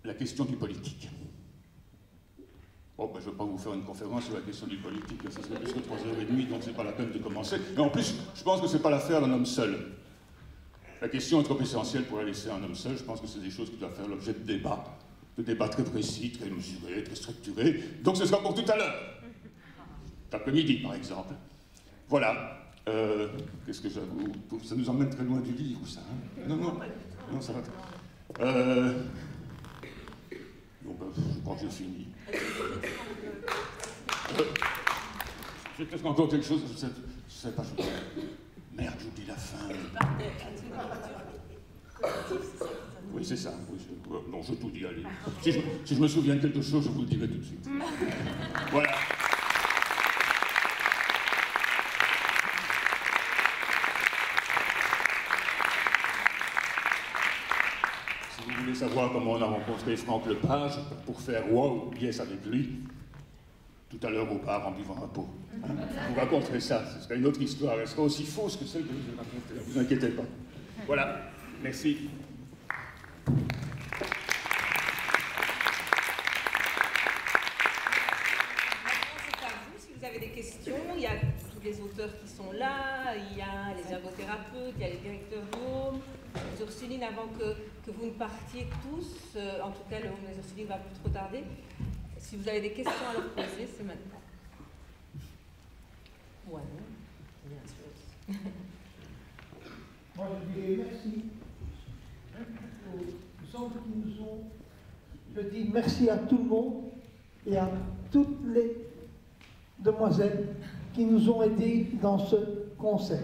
[SPEAKER 3] la question du politique. Bon, ben, je ne vais pas vous faire une conférence sur la question du politique, ça serait plus que 3h30, donc c'est pas la peine de commencer. Mais en plus, je pense que c'est pas l'affaire d'un homme seul. La question est trop essentielle pour la laisser à un homme seul. Je pense que c'est des choses qui doivent faire l'objet de débats très précis, très mesurés, très structurés. Donc ce sera pour tout à l'heure. Cet après-midi, par exemple. Voilà. Qu'est-ce que j'avoue? Ça nous emmène très loin du livre, ça. Hein? Non, ça va. Bon, ben, je crois que j'ai fini. J'ai peut-être encore quelque chose, je sais pas. Merde, j'oublie la fin. Oui, c'est ça. Oui, non, je tout dis, allez. Si je me souviens de quelque chose, je vous le dirai tout de suite. Voilà. Si vous voulez savoir comment on a rencontré Franck Lepage pour faire wow, yes avec lui, tout à l'heure au bar en buvant un pot. Hein, je vous raconterai ça, ce sera une autre histoire, elle sera aussi fausse que celle que je vous ai racontée, ne vous inquiétez pas. Voilà, merci.
[SPEAKER 4] Si vous avez des questions, il y a tous les auteurs qui sont là, il y a les ergothérapeutes, il y a les directeurs d'home, les Ursulines, avant que vous ne partiez tous, en tout cas le home des Ursulines va plus trop tarder. Si vous avez des questions à leur poser, c'est maintenant. Ouais, bien sûr.
[SPEAKER 5] Moi je dirais merci aux gens qui nous ont. Je dis merci à tout le monde et à toutes les demoiselles qui nous ont aidés dans ce concert.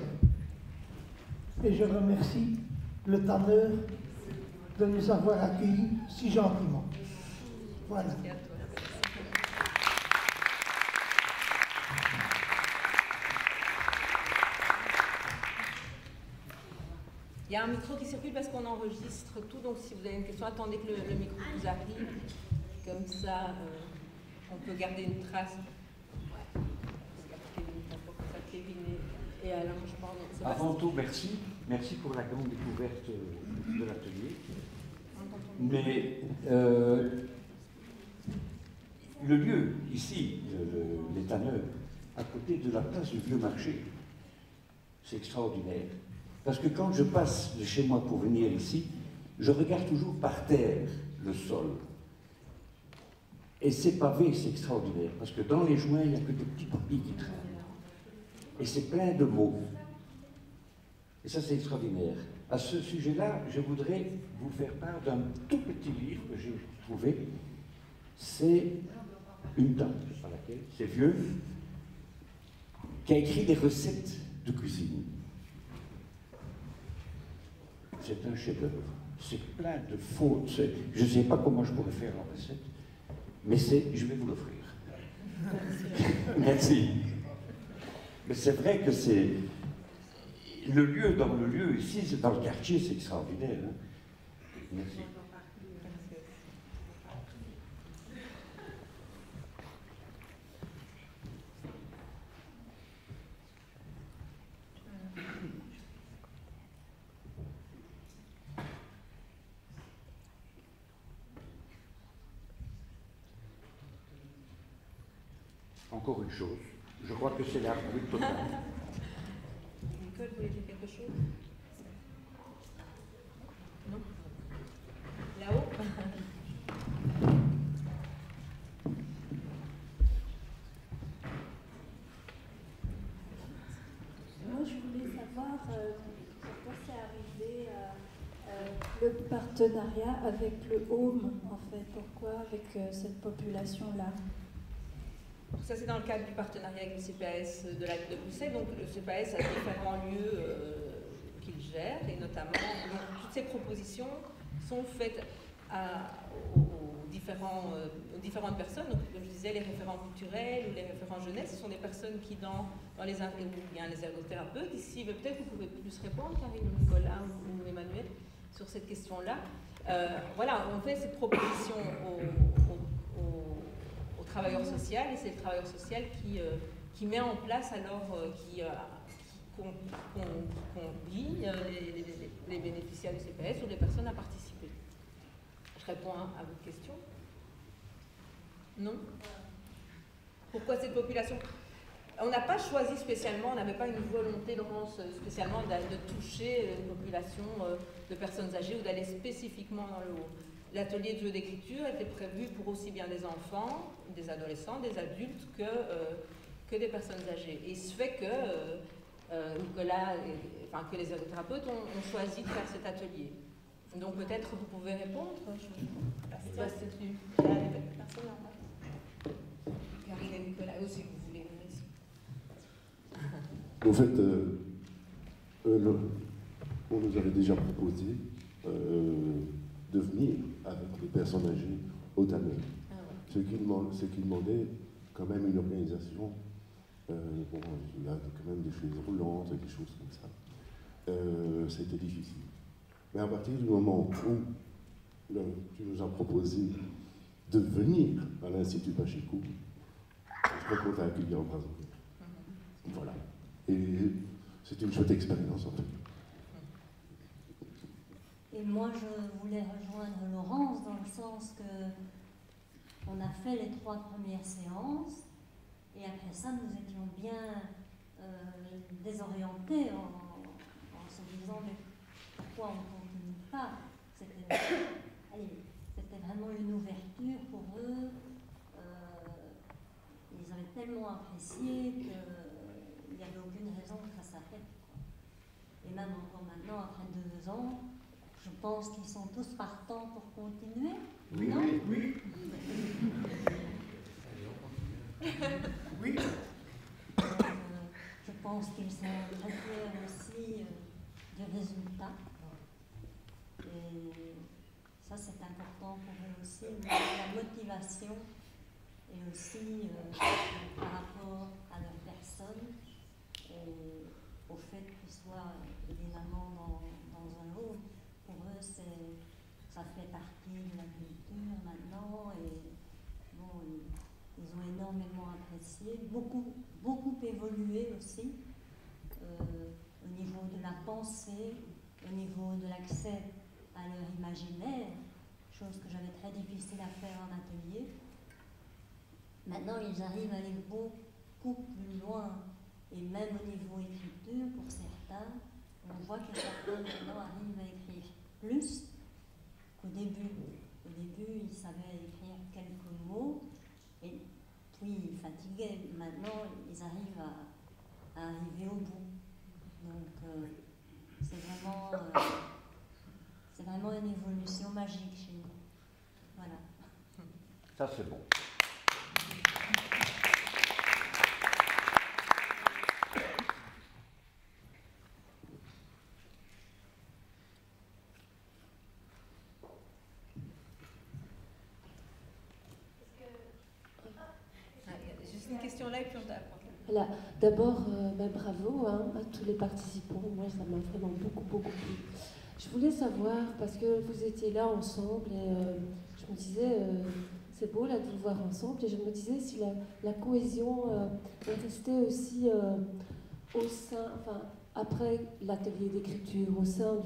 [SPEAKER 5] Et je remercie le tanneur de nous avoir accueillis si gentiment. Voilà.
[SPEAKER 4] Il y a un micro qui circule parce qu'on enregistre tout, donc si vous avez une question, attendez que le micro vous arrive. Comme ça, on peut garder une trace. Et Alain, je parle.
[SPEAKER 6] Avant tout, merci. Merci pour la grande découverte de l'atelier. Mais le lieu, ici, les tanneurs, à côté de la place du Vieux Marché, c'est extraordinaire. Parce que quand je passe de chez moi pour venir ici, je regarde toujours par terre le sol. Et c'est pavé, c'est extraordinaire. Parce que dans les joints, il n'y a que des petits papilles qui traînent. Et c'est plein de mots. Et ça, c'est extraordinaire. À ce sujet-là, je voudrais vous faire part d'un tout petit livre que j'ai trouvé. C'est une dame, à laquelle c'est vieux, qui a écrit des recettes de cuisine. C'est un chef-d'œuvre. C'est plein de fautes. Je ne sais pas comment je pourrais faire la recette, mais je vais vous l'offrir. Merci. Mais c'est vrai que le lieu, dans le lieu, ici, c'est dans le quartier, c'est extraordinaire. Hein. Merci. Encore une chose, je crois que c'est la rue totale.
[SPEAKER 4] Nicole, vous voulez dire quelque chose? Non? Là-haut?
[SPEAKER 7] Moi, je voulais savoir pourquoi c'est arrivé le partenariat avec le Home, en fait. Pourquoi avec cette population-là?
[SPEAKER 4] Ça, c'est dans le cadre du partenariat avec le CPAS de la ville de Bruxelles. Donc, le CPAS a différents lieux qu'il gère, et notamment, donc, toutes ces propositions sont faites aux différentes personnes. Donc, comme je disais, les référents culturels ou les référents jeunesse, ce sont des personnes qui, dans les ou bien les ergothérapeutes, ici, mais peut-être vous pouvez plus répondre, Karine, Nicolas ou Emmanuel, sur cette question-là. Voilà, on fait cette proposition au travailleur social, et c'est le travailleur social qui met en place alors, qu'on convie les bénéficiaires du CPS ou les personnes à participer. Je réponds à votre question. Non? Pourquoi cette population? On n'a pas choisi spécialement, on n'avait pas une volonté, Laurence, spécialement de toucher une population de personnes âgées ou d'aller spécifiquement dans le haut. L'atelier de jeu d'écriture était prévu pour aussi bien des enfants, des adolescents, des adultes que des personnes âgées. Et il se fait que Nicolas, que les ergothérapeutes ont choisi de faire cet atelier. Donc peut-être vous pouvez répondre. Karine et Nicolas aussi, vous voulez.
[SPEAKER 8] En fait, on nous avait déjà proposé de venir avec les personnes âgées au Tanner.
[SPEAKER 4] Ah ouais.
[SPEAKER 8] Ce qui demandait quand même une organisation. Il y a quand même des chaises roulantes, des choses comme ça. C'était difficile. Mais à partir du moment où tu nous as proposé de venir à l'Institut Pacheco, je crois qu'on t'a accueilli en bras ouverts. Voilà. Et c'est une chouette expérience en fait.
[SPEAKER 9] Et moi, je voulais rejoindre Laurence dans le sens que on a fait les 3 premières séances et après ça, nous étions bien désorientés en se disant mais pourquoi on ne continue pas? C'était vraiment une ouverture pour eux. Ils avaient tellement apprécié qu'il n'y avait aucune raison que ça s'arrête. Et même encore maintenant, après 2 ans, je pense qu'ils sont tous partants pour continuer.
[SPEAKER 6] Oui,
[SPEAKER 9] non?
[SPEAKER 6] oui. Oui.
[SPEAKER 9] Je pense qu'ils sont très fiers aussi du résultat. Et ça, c'est important pour eux aussi, la motivation et aussi par rapport à leur personne et au fait qu'ils soient évidemment dans un home. Pour eux, ça fait partie de la culture maintenant et bon, ils ont énormément apprécié, beaucoup évolué aussi au niveau de la pensée, au niveau de l'accès à leur imaginaire, chose que j'avais très difficile à faire en atelier. Maintenant, ils arrivent à aller beaucoup plus loin et même au niveau écriture, pour certains, on voit que certains maintenant arrivent à écrire plus qu'au début. Au début, ils savaient écrire quelques mots et puis ils fatiguaient. Maintenant, ils arrivent à arriver au bout. Donc, c'est vraiment une évolution magique chez nous. Voilà.
[SPEAKER 6] Ça, c'est bon.
[SPEAKER 4] Juste une question là et puis on tape.
[SPEAKER 10] Voilà. D'abord, bravo hein, à tous les participants. Moi, ça m'a vraiment beaucoup plu. Je voulais savoir, parce que vous étiez là ensemble, et je me disais, c'est beau là de vous voir ensemble, et je me disais si la cohésion est restée aussi au sein, enfin, après l'atelier d'écriture, au sein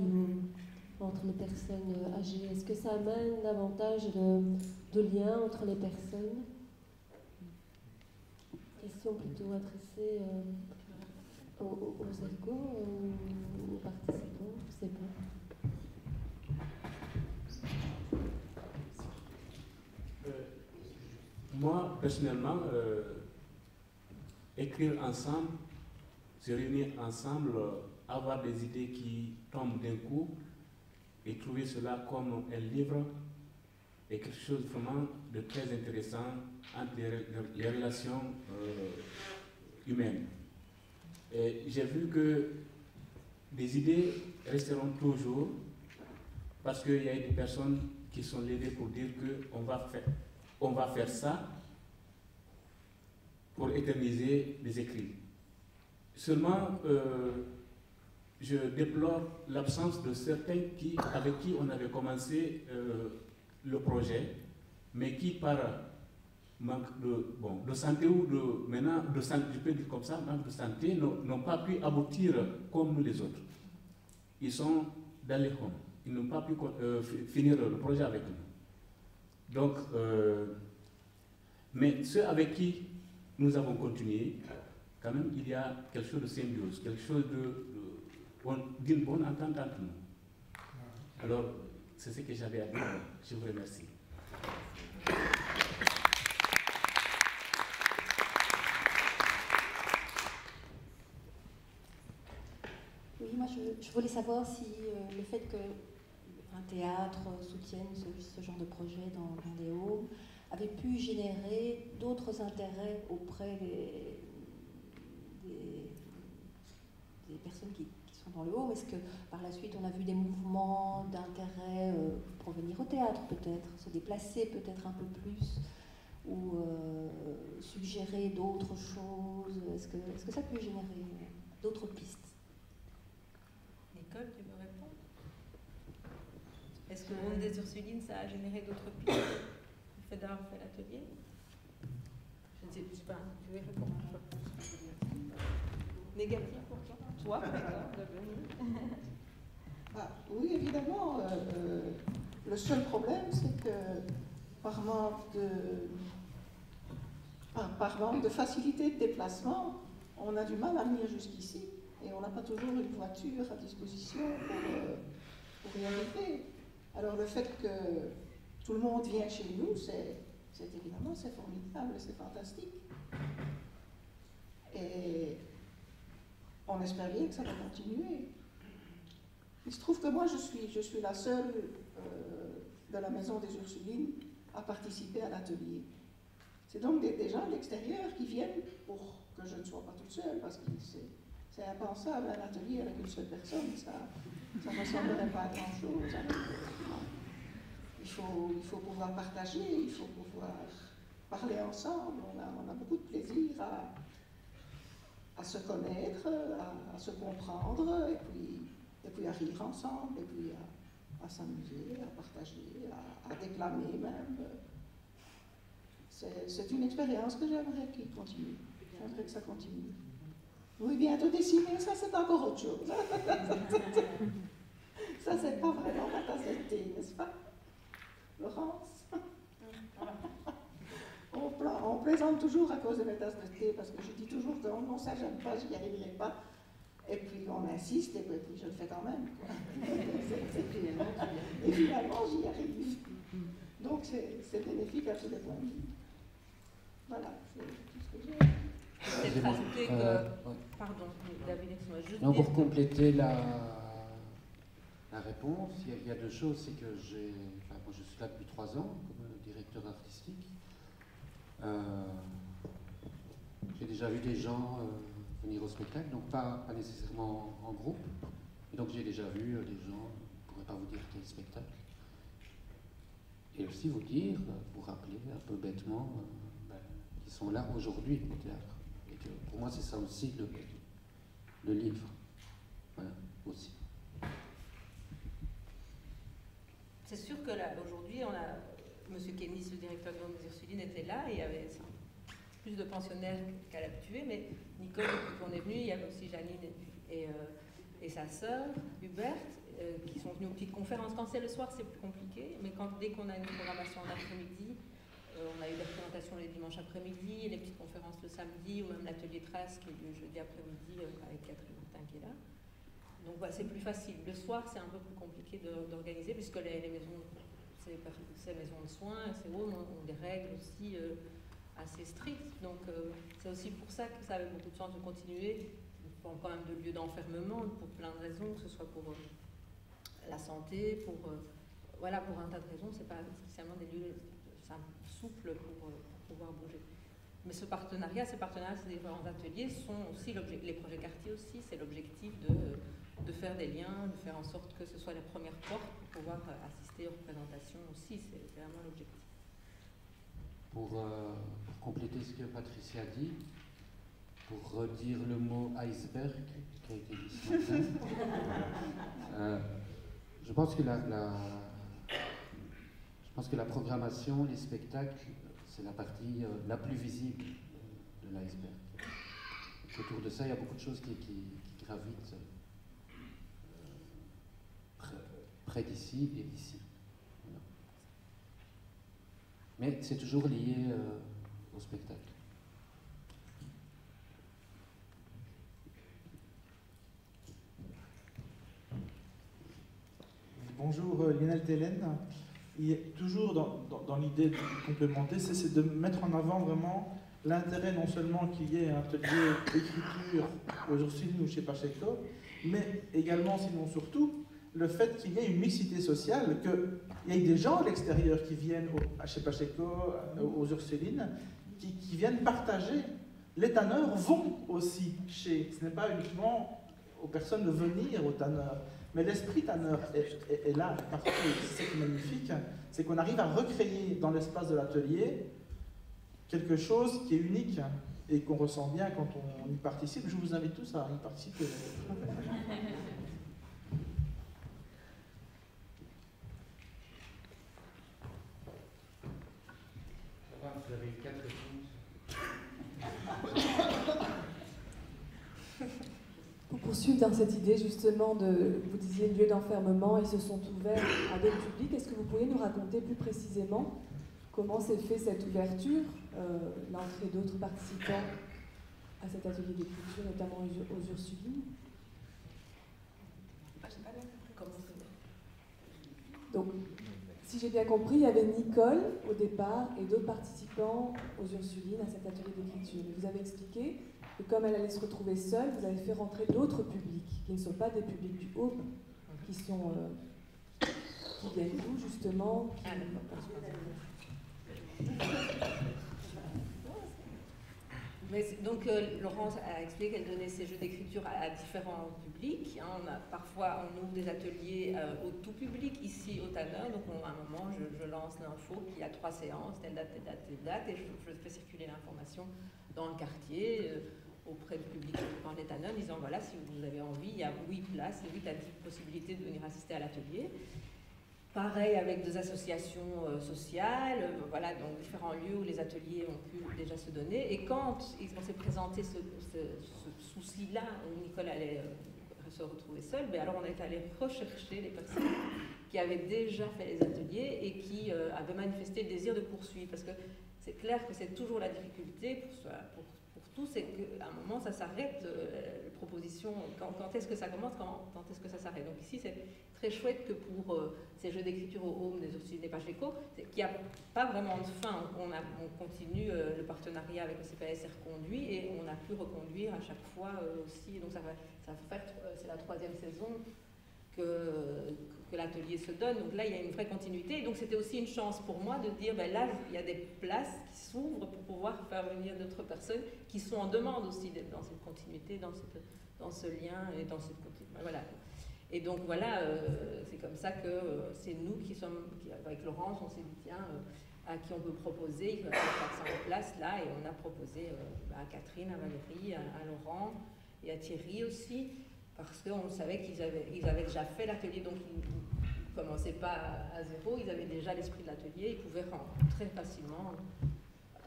[SPEAKER 10] entre les personnes âgées. Est-ce que ça amène davantage de liens entre les personnes? Question plutôt adressée aux ergots, aux participants, je ne sais pas.
[SPEAKER 11] Moi, personnellement, écrire ensemble, se réunir ensemble, avoir des idées qui tombent d'un coup et trouver cela comme un livre est quelque chose vraiment de très intéressant entre les relations humaines. Et j'ai vu que des idées resteront toujours parce qu'il y a des personnes qui sont levées pour dire qu'on va faire ça pour éterniser les écrits. Seulement, je déplore l'absence de certains avec qui on avait commencé le projet, mais qui par manque de santé ou de santé, je peux dire comme ça, manque de santé, n'ont pas pu aboutir comme nous les autres. Ils sont dans les homes. Ils n'ont pas pu finir le projet avec nous. Donc, mais ceux avec qui nous avons continué, quand même, il y a quelque chose de symbiose, quelque chose d'une bonne entente entre nous. Alors, c'est ce que j'avais à dire. Je vous remercie.
[SPEAKER 12] Oui, moi je voulais savoir si le fait qu'un théâtre soutienne ce genre de projet dans des homes avait pu générer d'autres intérêts auprès des personnes qui sont dans le home. Est-ce que par la suite on a vu des mouvements d'intérêt pour venir au théâtre peut-être, se déplacer peut-être un peu plus, ou suggérer d'autres choses? Est-ce que ça peut générer d'autres pistes?
[SPEAKER 4] Nicole, tu veux répondre? Est-ce que le monde des Ursulines, ça a généré d'autres pistes? Le fait d'avoir fait l'atelier? Je ne sais pas, tu veux répondre? Négatif pour toi? Toi, par exemple, de venir?
[SPEAKER 13] Oui, évidemment. Le seul problème, c'est que par manque de facilité de déplacement, on a du mal à venir jusqu'ici. Et on n'a pas toujours une voiture à disposition pour y arriver. Alors le fait que tout le monde vient chez nous, c'est évidemment, c'est formidable, c'est fantastique. Et on espère bien que ça va continuer. Il se trouve que moi, je suis la seule de la maison des Ursulines à participer à l'atelier. C'est donc des gens de l'extérieur qui viennent pour que je ne sois pas toute seule, parce que c'est impensable, un atelier avec une seule personne, ça ne ressemblerait pas à grand-chose. Il faut pouvoir partager, il faut pouvoir parler ensemble. On a beaucoup de plaisir à se connaître, à se comprendre, et puis à rire ensemble, et puis à s'amuser, à partager, à déclamer même. C'est une expérience que j'aimerais qu'il continue. J'aimerais que ça continue. Oui, bientôt dessiner, ça c'est encore autre chose. Ça c'est pas vraiment ma tasse de thé, n'est-ce pas, Laurence? On plaisante toujours à cause de mes tasses de thé, parce que je dis toujours que non, ça j'aime pas, j'y arriverai pas. Et puis on insiste, et puis je le fais quand même. Et finalement j'y arrive. Donc c'est bénéfique à tous les points de vue. Voilà, c'est tout ce que j'ai.
[SPEAKER 4] Peut-être rajouter que... Pardon, David, excuse-moi.
[SPEAKER 1] Non, pour compléter la réponse, il y a deux choses. C'est que moi, je suis là depuis 3 ans comme directeur artistique. J'ai déjà vu des gens venir au spectacle, donc pas nécessairement en groupe. Et donc j'ai déjà vu des gens, je ne pourrais pas vous dire quel spectacle. Et aussi vous dire, vous rappeler un peu bêtement, qui sont là aujourd'hui au théâtre. Et que pour moi, c'est ça aussi le livre. Voilà, aussi.
[SPEAKER 4] C'est sûr que là, aujourd'hui, on a M. Kénis, le directeur de l'Homme des Ursulines, était là et il y avait plus de pensionnaires qu'à l'habitué, mais Nicole, depuis qu'on est venu, il y avait aussi Janine et sa sœur, Hubert, qui sont venus aux petites conférences. Quand c'est le soir, c'est plus compliqué, mais dès qu'on a une programmation en après-midi, on a eu des représentations les dimanches après-midi, les petites conférences le samedi, ou même l'atelier Trace qui est le jeudi après-midi avec Catherine Martin qui est là. Donc voilà, c'est plus facile. Le soir, c'est un peu plus compliqué d'organiser, puisque les maisons, ces maisons de soins, ces homes ont des règles aussi assez strictes. Donc c'est aussi pour ça que ça avait beaucoup de sens de continuer. On parle quand même de lieux d'enfermement pour plein de raisons, que ce soit pour la santé, pour un tas de raisons. C'est pas spécialement des lieux souples pour pouvoir bouger. Mais ces partenariats, ces différents ateliers sont aussi les projets quartiers aussi, c'est l'objectif de faire des liens, de faire en sorte que ce soit la première porte pour pouvoir assister aux représentations aussi, c'est vraiment l'objectif.
[SPEAKER 1] Pour compléter ce que Patricia dit, pour redire le mot iceberg qui a été dit ce matin, je pense que la programmation, les spectacles, c'est la partie la plus visible de l'iceberg. Autour de ça, il y a beaucoup de choses qui gravitent près d'ici et d'ici. Voilà. Mais c'est toujours lié au spectacle.
[SPEAKER 14] Bonjour Lionel Télène. Toujours dans l'idée de complémenter, c'est de mettre en avant vraiment l'intérêt non seulement qu'il y ait un atelier d'écriture aux Ursulines ou chez Pacheco, mais également, sinon surtout, le fait qu'il y ait une mixité sociale, qu'il y ait des gens à l'extérieur qui viennent chez Pacheco, aux Ursulines, qui viennent partager. Les tanneurs vont aussi chez, ce n'est pas uniquement aux personnes de venir aux tanneurs, mais l'esprit tanneur est là, partout. C'est ce qui est magnifique, c'est qu'on arrive à recréer dans l'espace de l'atelier quelque chose qui est unique et qu'on ressent bien quand on y participe. Je vous invite tous à y participer.
[SPEAKER 1] Vous avez 4 réponses.
[SPEAKER 15] Pour poursuivre dans cette idée justement vous disiez lieu d'enfermement, ils se sont ouverts à d'autres publics. Est-ce que vous pourriez nous raconter plus précisément comment s'est fait cette ouverture, l'entrée d'autres participants à cet atelier d'écriture, notamment aux Ursulines? Donc, si j'ai bien compris, il y avait Nicole au départ et d'autres participants aux Ursulines à cet atelier d'écriture. Vous avez expliqué que comme elle allait se retrouver seule, vous avez fait rentrer d'autres publics qui ne sont pas des publics du Aube, qui viennent d'où justement
[SPEAKER 4] Donc Laurence a expliqué qu'elle donnait ses jeux d'écriture à différents publics. Parfois on ouvre des ateliers au tout public, ici au Tanneur. Donc à un moment je lance l'info qu'il y a 3 séances, telle date, telle date, telle date, et je fais circuler l'information dans le quartier auprès du public dans les Tanneurs, en disant voilà, si vous avez envie, il y a 8 places et 8 à 10 possibilités de venir assister à l'atelier. Pareil avec des associations sociales, voilà, donc différents lieux où les ateliers ont pu déjà se donner. Et quand on s'est présenté ce souci-là, où Nicole allait se retrouver seule, alors on est allé rechercher les personnes qui avaient déjà fait les ateliers et qui avaient manifesté le désir de poursuivre. Parce que c'est clair que c'est toujours la difficulté pour tout, c'est qu'à un moment ça s'arrête, les propositions, quand est-ce que ça commence, quand est-ce que ça s'arrête. Donc ici c'est très chouette que pour ces jeux d'écriture au Home des Ursulines et Pacheco, qu'il n'y a pas vraiment de fin. On continue, le partenariat avec le CPS est reconduit et on a pu reconduire à chaque fois aussi. Donc ça va faire, c'est la 3e saison que l'atelier se donne. Donc là, il y a une vraie continuité. Et donc c'était aussi une chance pour moi de dire, là, il y a des places qui s'ouvrent pour pouvoir faire venir d'autres personnes qui sont en demande aussi d'être dans cette continuité, dans ce lien et dans cette continuité. Voilà. Et donc voilà, c'est comme ça que c'est nous qui avec Laurence, on s'est dit, tiens, à qui on peut proposer, il faut 400 places, place-là, et on a proposé à Catherine, à Valérie, à Laurent et à Thierry aussi, parce qu'on savait qu'ils avaient déjà fait l'atelier, donc ils ne commençaient pas à zéro, ils avaient déjà l'esprit de l'atelier, ils pouvaient très facilement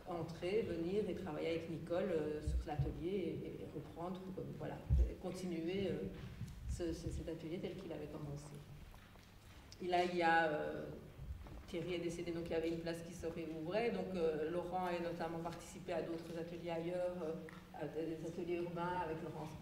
[SPEAKER 4] entrer, venir et travailler avec Nicole sur l'atelier et reprendre, voilà, continuer cet atelier tel qu'il avait commencé. Et là, il y a Thierry est décédé, donc il y avait une place qui se réouvrait. Donc Laurent a notamment participé à d'autres ateliers ailleurs, à des ateliers urbains avec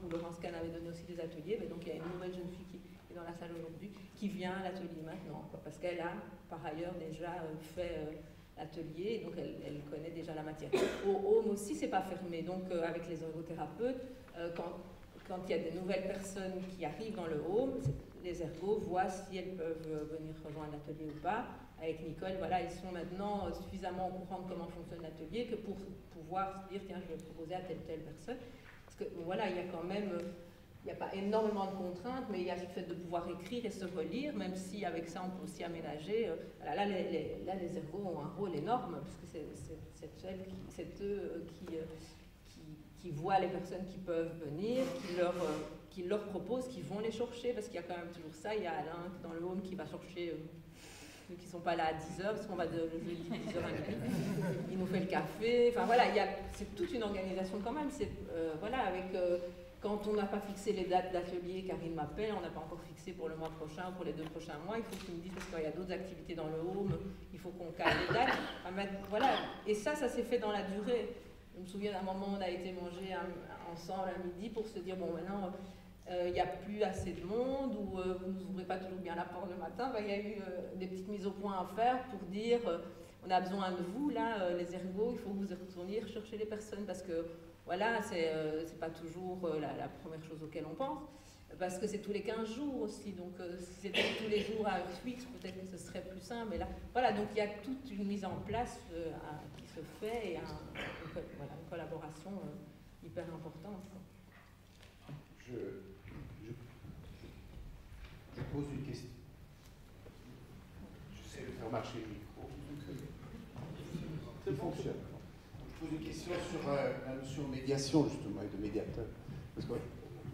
[SPEAKER 4] Laurence Kahn avait donné aussi des ateliers. Mais donc il y a une nouvelle jeune fille qui est dans la salle aujourd'hui, qui vient à l'atelier maintenant, quoi, parce qu'elle a par ailleurs déjà fait l'atelier, donc elle connaît déjà la matière. Au home aussi, c'est pas fermé. Donc avec les ergothérapeutes, quand il y a des nouvelles personnes qui arrivent dans le home, les ergos voient si elles peuvent venir rejoindre l'atelier ou pas. Avec Nicole, voilà, ils sont maintenant suffisamment au courant de comment fonctionne l'atelier que pour pouvoir se dire, tiens, je vais proposer à telle personne. Parce que voilà, il y a quand même, il n'y a pas énormément de contraintes, mais il y a le fait de pouvoir écrire et se relire, même si avec ça on peut aussi aménager. Voilà, là, les ergos ont un rôle énorme, puisque c'est eux qui voient les personnes qui peuvent venir, qui leur proposent, qui vont les chercher, parce qu'il y a quand même toujours ça. Il y a Alain dans le home qui va chercher ceux qui ne sont pas là à 10h, parce qu'on va le jeudi 10h30, il nous fait le café. Enfin voilà, c'est toute une organisation quand même. Voilà, quand on n'a pas fixé les dates d'atelier, Karine m'appelle, on n'a pas encore fixé pour le mois prochain ou pour les 2 prochains mois, il faut qu'ils me disent parce qu'il y a d'autres activités dans le home, il faut qu'on cale les dates. Voilà, et ça s'est fait dans la durée. Je me souviens d'un moment où on a été manger ensemble à midi pour se dire, bon maintenant, il n'y a plus assez de monde, ou vous n'ouvrez pas toujours bien la porte le matin. Il y a eu des petites mises au point à faire pour dire, on a besoin de vous, là, les ergots, il faut que vous retourniez chercher les personnes, parce que voilà, c'est pas toujours la première chose auquel on pense, parce que c'est tous les 15 jours aussi, donc si c'était tous les jours à heure fixe, peut-être que ce serait plus simple, mais là, voilà, donc il y a toute une mise en place qui se fait, et une collaboration hyper importante.
[SPEAKER 16] Je pose une question. J'essaie de faire marcher le micro. Ça fonctionne. Je pose une question sur la notion de médiation, justement, et de médiateur. Parce que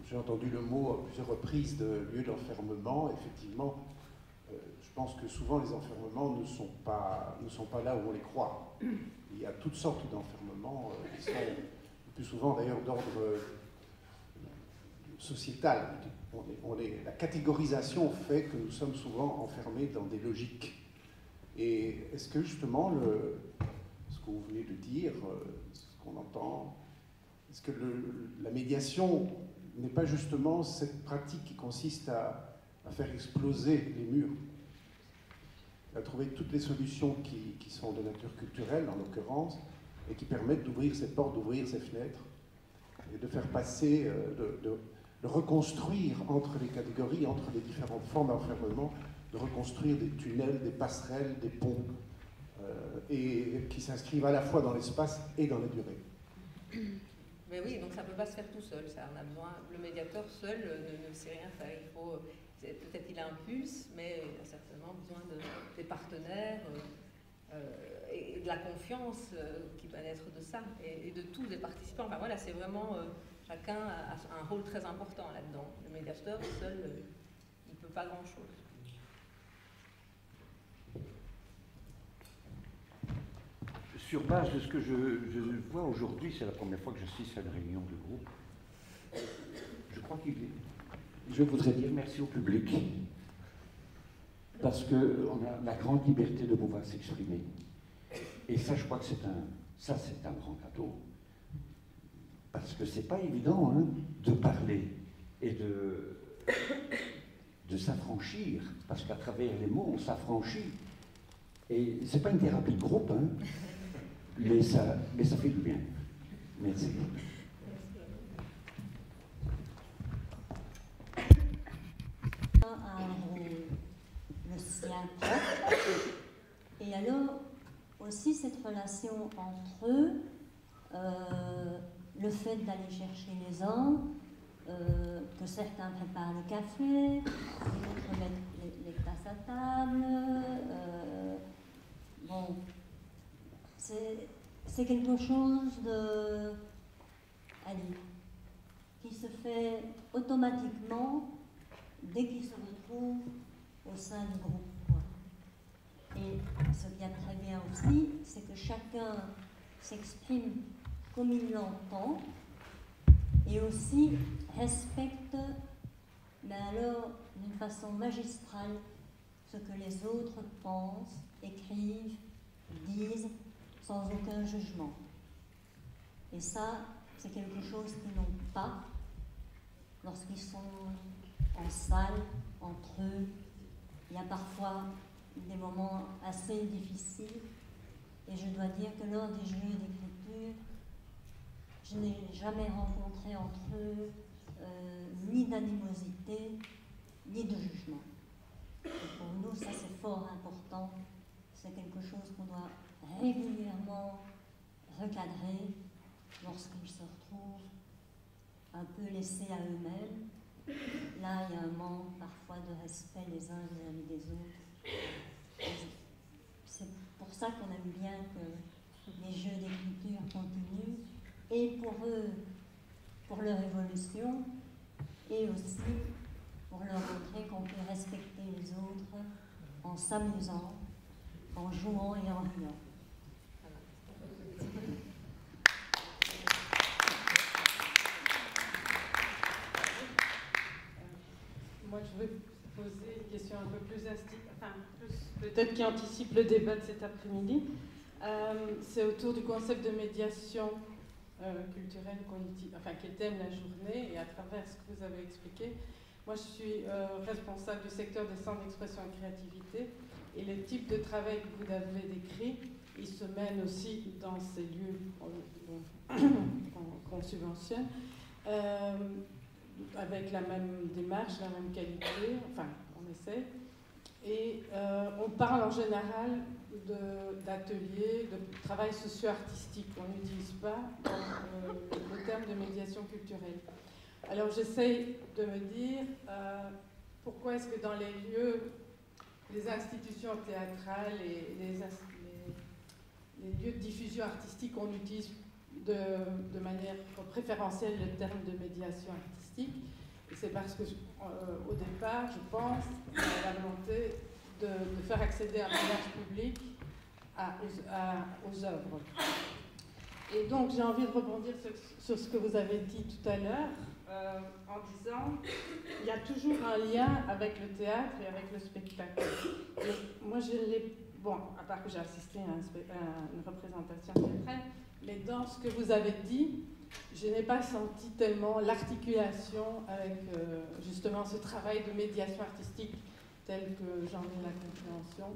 [SPEAKER 16] j'ai entendu le mot à plusieurs reprises de lieu d'enfermement. Effectivement, je pense que souvent les enfermements ne sont pas là où on les croit. Il y a toutes sortes d'enfermements qui sont le plus souvent d'ailleurs d'ordre sociétal. La catégorisation fait que nous sommes souvent enfermés dans des logiques. Et est-ce que justement, ce que vous venez de dire, ce qu'on entend, est-ce que la médiation n'est pas justement cette pratique qui consiste à faire exploser les murs, à trouver toutes les solutions qui sont de nature culturelle, en l'occurrence, et qui permettent d'ouvrir ces portes, d'ouvrir ces fenêtres, et de faire passer, de reconstruire entre les catégories, entre les différentes formes d'enfermement, de reconstruire des tunnels, des passerelles, des ponts, et qui s'inscrivent à la fois dans l'espace et dans la durée.
[SPEAKER 4] Mais oui, donc ça ne peut pas se faire tout seul, ça. On a besoin, le médiateur seul ne sait rien faire. Peut-être il impulse, mais il a certainement besoin des partenaires et de la confiance qui va naître de ça, et de tous les participants. Enfin voilà, c'est vraiment... chacun a un rôle très important là-dedans. Le médiateur seul, il ne peut pas grand-chose.
[SPEAKER 6] Sur base de ce que je vois aujourd'hui, c'est la première fois que j'assiste à une réunion de groupe. Je crois je voudrais dire merci au public, parce qu'on a la grande liberté de pouvoir s'exprimer. Et ça, je crois que c'est un grand cadeau. Parce que c'est pas évident de parler et de s'affranchir, parce qu'à travers les mots, on s'affranchit. Et c'est pas une thérapie de groupe, mais ça fait du bien. Merci.
[SPEAKER 9] A le sien propre, et alors aussi cette relation entre eux, le fait d'aller chercher les uns, que certains préparent le café, d'autres mettent les tasses à table. Bon, c'est c'est quelque chose de, allez, qui se fait automatiquement dès qu'il se retrouve au sein du groupe, quoi. Et ce qui est très bien aussi, c'est que chacun s'exprime comme il l'entend et aussi respecte, mais alors d'une façon magistrale, ce que les autres pensent, écrivent, disent, sans aucun jugement. Et ça, c'est quelque chose qu'ils n'ont pas lorsqu'ils sont en salle, entre eux. Il y a parfois des moments assez difficiles. Et je dois dire que lors des jeux d'écriture, je n'ai jamais rencontré entre eux ni d'animosité, ni de jugement. Et pour nous, ça c'est fort important. C'est quelque chose qu'on doit régulièrement recadrer lorsqu'ils se retrouvent un peu laissés à eux-mêmes. Là, il y a un manque parfois de respect les uns vis-à-vis des autres. C'est pour ça qu'on aime bien que les jeux d'écriture continuent, et pour eux, pour leur évolution, et aussi pour leur montrer qu'on peut respecter les autres en s'amusant, en jouant et en riant.
[SPEAKER 17] Moi, je vais poser une question un peu plus, peut-être qui anticipe le débat de cet après-midi. C'est autour du concept de médiation culturelle, cognitive, qui est le thème de la journée, et à travers ce que vous avez expliqué. Moi, je suis responsable du secteur des centres d'expression et créativité, et les types de travail que vous avez décrits, ils se mènent aussi dans ces lieux qu'on subventionne, avec la même démarche, la même qualité, on essaie. Et on parle en général d'ateliers, de travail socio-artistique. On n'utilise pas le terme de médiation culturelle. Alors j'essaye de me dire pourquoi est-ce que dans les lieux, les institutions théâtrales et les lieux de diffusion artistique, on utilise de manière préférentielle le terme de médiation artistique. Et c'est parce que, au départ, je pense, il y a la volonté de faire accéder un langage public aux œuvres. Et donc, j'ai envie de rebondir sur ce que vous avez dit tout à l'heure, en disant il y a toujours un lien avec le théâtre et avec le spectacle. Et moi, je l'ai, à part que j'ai assisté à une représentation théâtrale, mais dans ce que vous avez dit, je n'ai pas senti tellement l'articulation avec justement ce travail de médiation artistique tel que j'en ai la compréhension.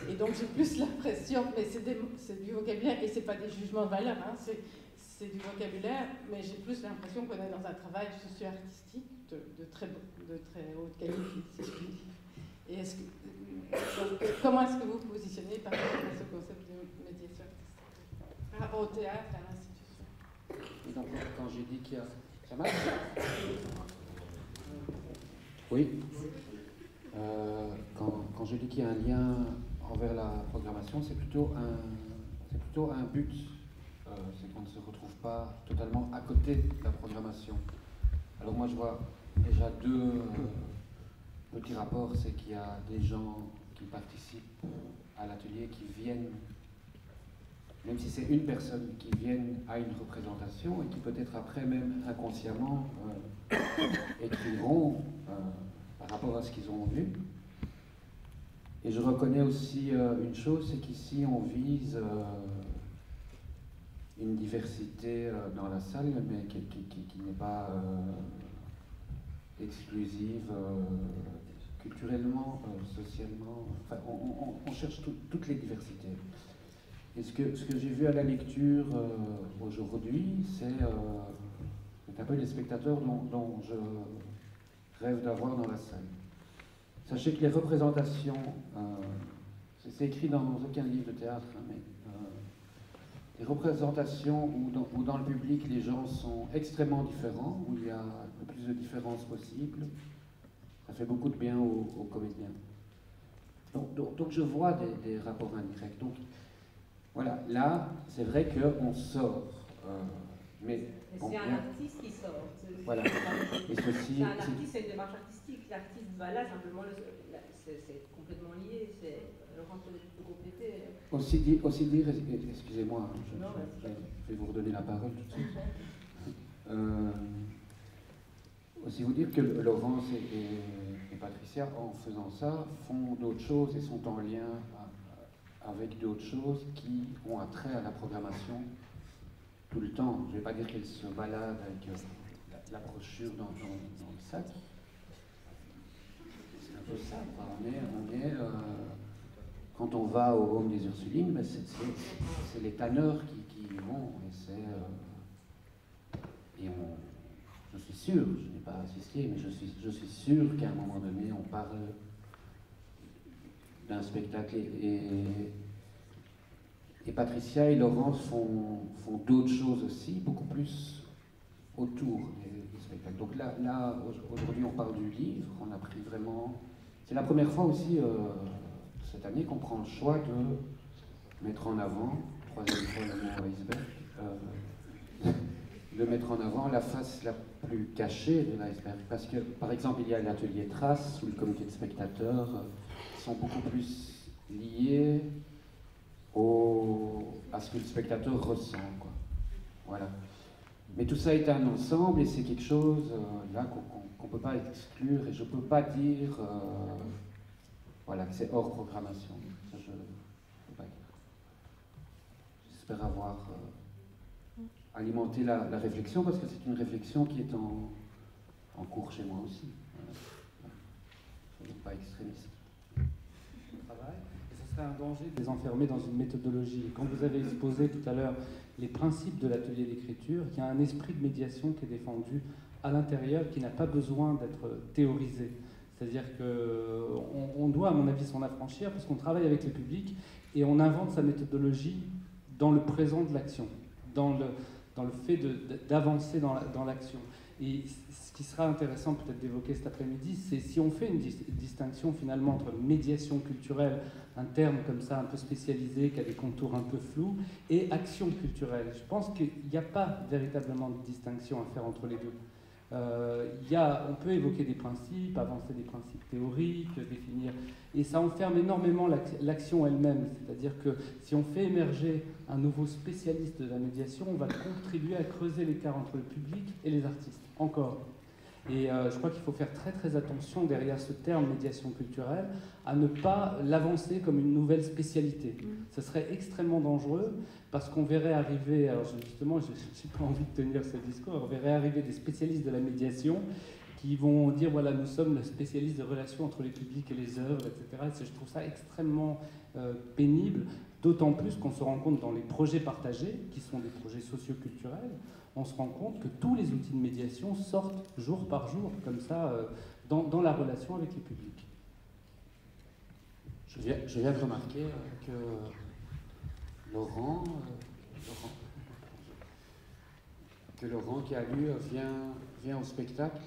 [SPEAKER 17] Et donc j'ai plus l'impression, mais c'est du vocabulaire, et c'est pas des jugements de valeur, hein, c'est du vocabulaire, mais j'ai plus l'impression qu'on est dans un travail socio-artistique de très haute qualité, si je puis dire. Et comment est-ce que vous vous positionnez par rapport à ce concept de médiation artistique, par rapport au théâtre, à l'institution?
[SPEAKER 1] Et donc, quand j'ai dit qu'il y a... Ça marche? Oui. Quand je dis qu'il y a un lien envers la programmation, c'est plutôt un but. C'est qu'on ne se retrouve pas totalement à côté de la programmation. Alors moi, je vois déjà deux petits rapports. C'est qu'il y a des gens qui participent à l'atelier, qui viennent, même si c'est une personne, qui viennent à une représentation et qui peut-être après même inconsciemment écriront par rapport à ce qu'ils ont vu. Et je reconnais aussi une chose, c'est qu'ici on vise une diversité dans la salle, mais qui n'est pas exclusive culturellement, socialement. Enfin, on cherche toutes les diversités. Et ce que j'ai vu à la lecture aujourd'hui, c'est un peu les spectateurs dont je rêve d'avoir dans la salle. Sachez que les représentations, c'est écrit dans aucun livre de théâtre, hein, mais les représentations où dans le public les gens sont extrêmement différents, où il y a le plus de différences possibles, ça fait beaucoup de bien aux comédiens. Donc je vois des rapports indirects. Donc Voilà, là, c'est vrai qu'on sort. Mais
[SPEAKER 4] c'est un artiste qui sort.
[SPEAKER 1] Voilà. Et ceci,
[SPEAKER 4] c'est un artiste, c'est une démarche artistique. L'artiste va là, simplement, c'est complètement lié. Laurent peut compléter.
[SPEAKER 1] Aussi dire, excusez-moi, je vais vous redonner la parole tout de suite. Aussi vous dire que Laurence et Patricia, en faisant ça, font d'autres choses et sont en lien avec d'autres choses qui ont attrait à la programmation tout le temps. Je ne vais pas dire qu'elles se baladent avec la brochure dans le sac. C'est un peu ça. Quand on va au Home des Ursulines, ben c'est les tanneurs qui y vont. Je suis sûr, je n'ai pas assisté, mais je suis sûr qu'à un moment donné, on parle d'un spectacle. Et Patricia et Laurence font d'autres choses aussi, beaucoup plus autour du spectacle. Donc là aujourd'hui, on parle du livre, on a pris vraiment... C'est la première fois aussi, cette année, qu'on prend le choix de mettre en avant, troisième fois le mot iceberg, de mettre en avant la face la plus cachée de l'iceberg. Parce que, par exemple, il y a l'atelier Trace, ou le comité de spectateurs, qui sont beaucoup plus liés à ce que le spectateur ressent, quoi. Voilà. Mais tout ça est un ensemble et c'est quelque chose là qu'on ne peut pas exclure et je ne peux pas dire voilà, que c'est hors programmation. Ça, je ne peux pas dire. J'espère avoir alimenté la réflexion parce que c'est une réflexion qui est en cours chez moi aussi. Voilà. Je ne suis pas extrémiste.
[SPEAKER 18] Travail. Et ce serait un danger de les enfermer dans une méthodologie. Quand vous avez exposé tout à l'heure les principes de l'atelier d'écriture, il y a un esprit de médiation qui est défendu à l'intérieur, qui n'a pas besoin d'être théorisé. C'est-à-dire qu'on doit, à mon avis, s'en affranchir parce qu'on travaille avec le public et on invente sa méthodologie dans le présent de l'action, dans le fait d'avancer dans l'action. Et ce qui sera intéressant peut-être d'évoquer cet après-midi, c'est si on fait une distinction finalement entre médiation culturelle, un terme comme ça un peu spécialisé, qui a des contours un peu flous, et action culturelle. Je pense qu'il n'y a pas véritablement de distinction à faire entre les deux. On peut évoquer des principes, avancer des principes théoriques, définir, et ça enferme énormément l'action elle-même. C'est-à-dire que si on fait émerger un nouveau spécialiste de la médiation, on va contribuer à creuser l'écart entre le public et les artistes, encore. Et je crois qu'il faut faire très très attention derrière ce terme médiation culturelle à ne pas l'avancer comme une nouvelle spécialité. Ce serait extrêmement dangereux parce qu'on verrait arriver, alors justement je n'ai pas envie de tenir ce discours, on verrait arriver des spécialistes de la médiation qui vont dire voilà, nous sommes le spécialiste de relations entre les publics et les œuvres, etc. Je trouve ça extrêmement pénible, d'autant plus qu'on se rend compte dans les projets partagés, qui sont des projets socioculturels, on se rend compte que tous les outils de médiation sortent jour par jour, comme ça, dans la relation avec les publics.
[SPEAKER 1] Je viens de remarquer que Laurent qui a lu, vient au spectacle,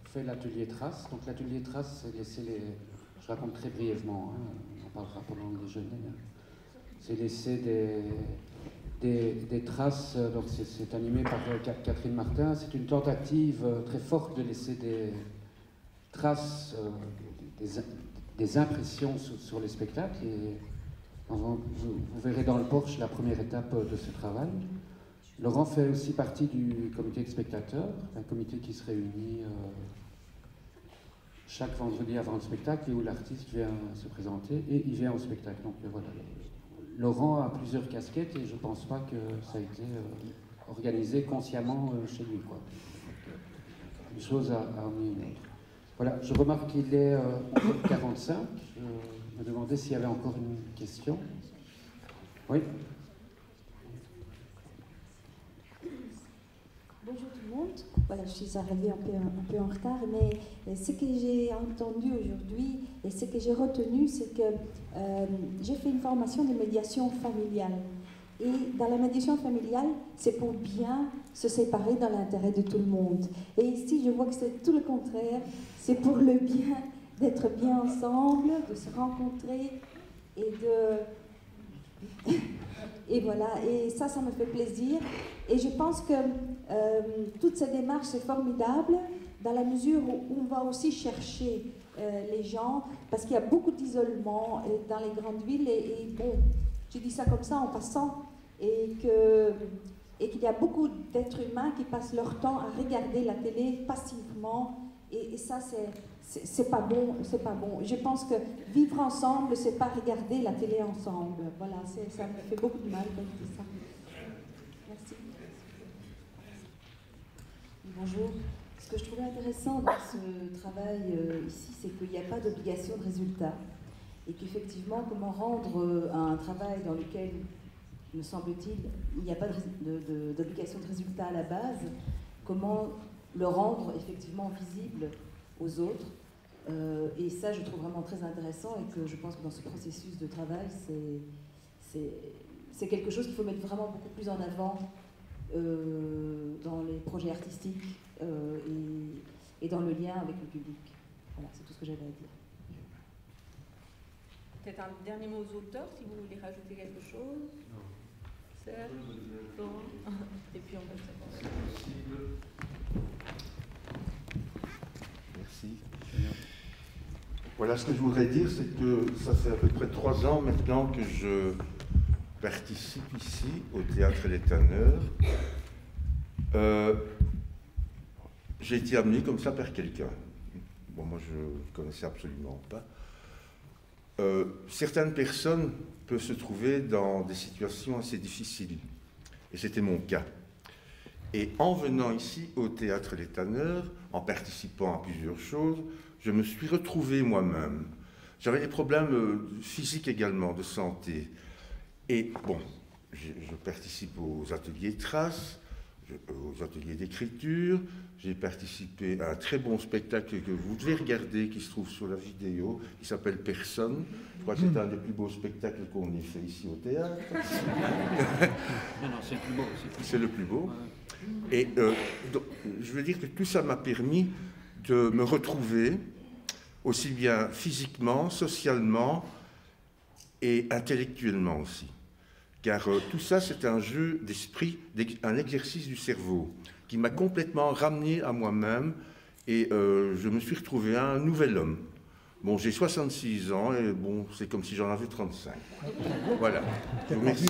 [SPEAKER 1] fait l'atelier Trace. Donc l'atelier Trace, je raconte très brièvement, hein, on en parlera pendant le déjeuner. Hein. C'est laisser des traces, donc c'est animé par Catherine Martin. C'est une tentative très forte de laisser des traces, des impressions sur les spectacles. Et vous verrez dans le Porche la première étape de ce travail. Laurent fait aussi partie du comité de spectateurs, un comité qui se réunit chaque vendredi avant le spectacle et où l'artiste vient se présenter et il vient au spectacle. Donc voilà. Laurent a plusieurs casquettes et je ne pense pas que ça a été organisé consciemment chez lui, quoi. Une chose a amené une autre. Voilà, je remarque qu'il est 11h45. Je me demandais s'il y avait encore une question. Oui.
[SPEAKER 19] Bonjour tout le monde. Voilà, je suis arrivée un peu en retard, mais ce que j'ai entendu aujourd'hui et ce que j'ai retenu, c'est que j'ai fait une formation de médiation familiale. Et dans la médiation familiale, c'est pour bien se séparer dans l'intérêt de tout le monde. Et ici, je vois que c'est tout le contraire. C'est pour le bien, d'être bien ensemble, de se rencontrer et Et voilà, et ça me fait plaisir. Et je pense que toute cette démarche, c'est formidable, dans la mesure où on va aussi chercher les gens, parce qu'il y a beaucoup d'isolement dans les grandes villes, et bon, je dis ça comme ça en passant, et qu'il y a beaucoup d'êtres humains qui passent leur temps à regarder la télé passivement, et ça, c'est pas bon, c'est pas bon. Je pense que vivre ensemble, c'est pas regarder la télé ensemble. Voilà, ça me fait beaucoup de mal quand je dis ça. Merci.
[SPEAKER 20] Bonjour. Ce que je trouvais intéressant dans ce travail ici, c'est qu'il n'y a pas d'obligation de résultat. Et qu'effectivement, comment rendre un travail dans lequel, me semble-t-il, il n'y a pas d'obligation de résultat à la base, comment le rendre effectivement visible aux autres. Et ça, je trouve vraiment très intéressant, et que je pense que dans ce processus de travail, c'est quelque chose qu'il faut mettre vraiment beaucoup plus en avant dans les projets artistiques et dans le lien avec le public. Voilà, c'est tout ce que j'avais à dire.
[SPEAKER 4] Peut-être un dernier mot aux auteurs, si vous voulez rajouter quelque chose. Non. Serge, Laurent, et puis on va se
[SPEAKER 8] Merci. Voilà, ce que je voudrais dire, c'est que ça fait à peu près 3 ans maintenant que je participe ici au Théâtre Les Tanneurs. J'ai été amené comme ça par quelqu'un. Bon, moi je ne connaissais absolument pas. Certaines personnes peuvent se trouver dans des situations assez difficiles, et c'était mon cas. Et en venant ici au Théâtre Les Tanneurs, en participant à plusieurs choses, je me suis retrouvé moi-même. J'avais des problèmes physiques également, de santé. Et bon, je participe aux ateliers Traces, aux ateliers d'écriture. J'ai participé à un très bon spectacle que vous devez regarder, qui se trouve sur la vidéo, qui s'appelle Personne. Je crois que c'est un des plus beaux spectacles qu'on ait fait ici au théâtre.
[SPEAKER 6] Non, c'est le plus beau.
[SPEAKER 8] C'est le plus beau. Et donc, je veux dire que tout ça m'a permis de me retrouver, aussi bien physiquement, socialement et intellectuellement aussi. Car tout ça, c'est un jeu d'esprit, un exercice du cerveau qui m'a complètement ramené à moi-même, et je me suis retrouvé un nouvel homme. Bon, j'ai 66 ans et bon, c'est comme si j'en avais 35. Voilà. Je vous remercie.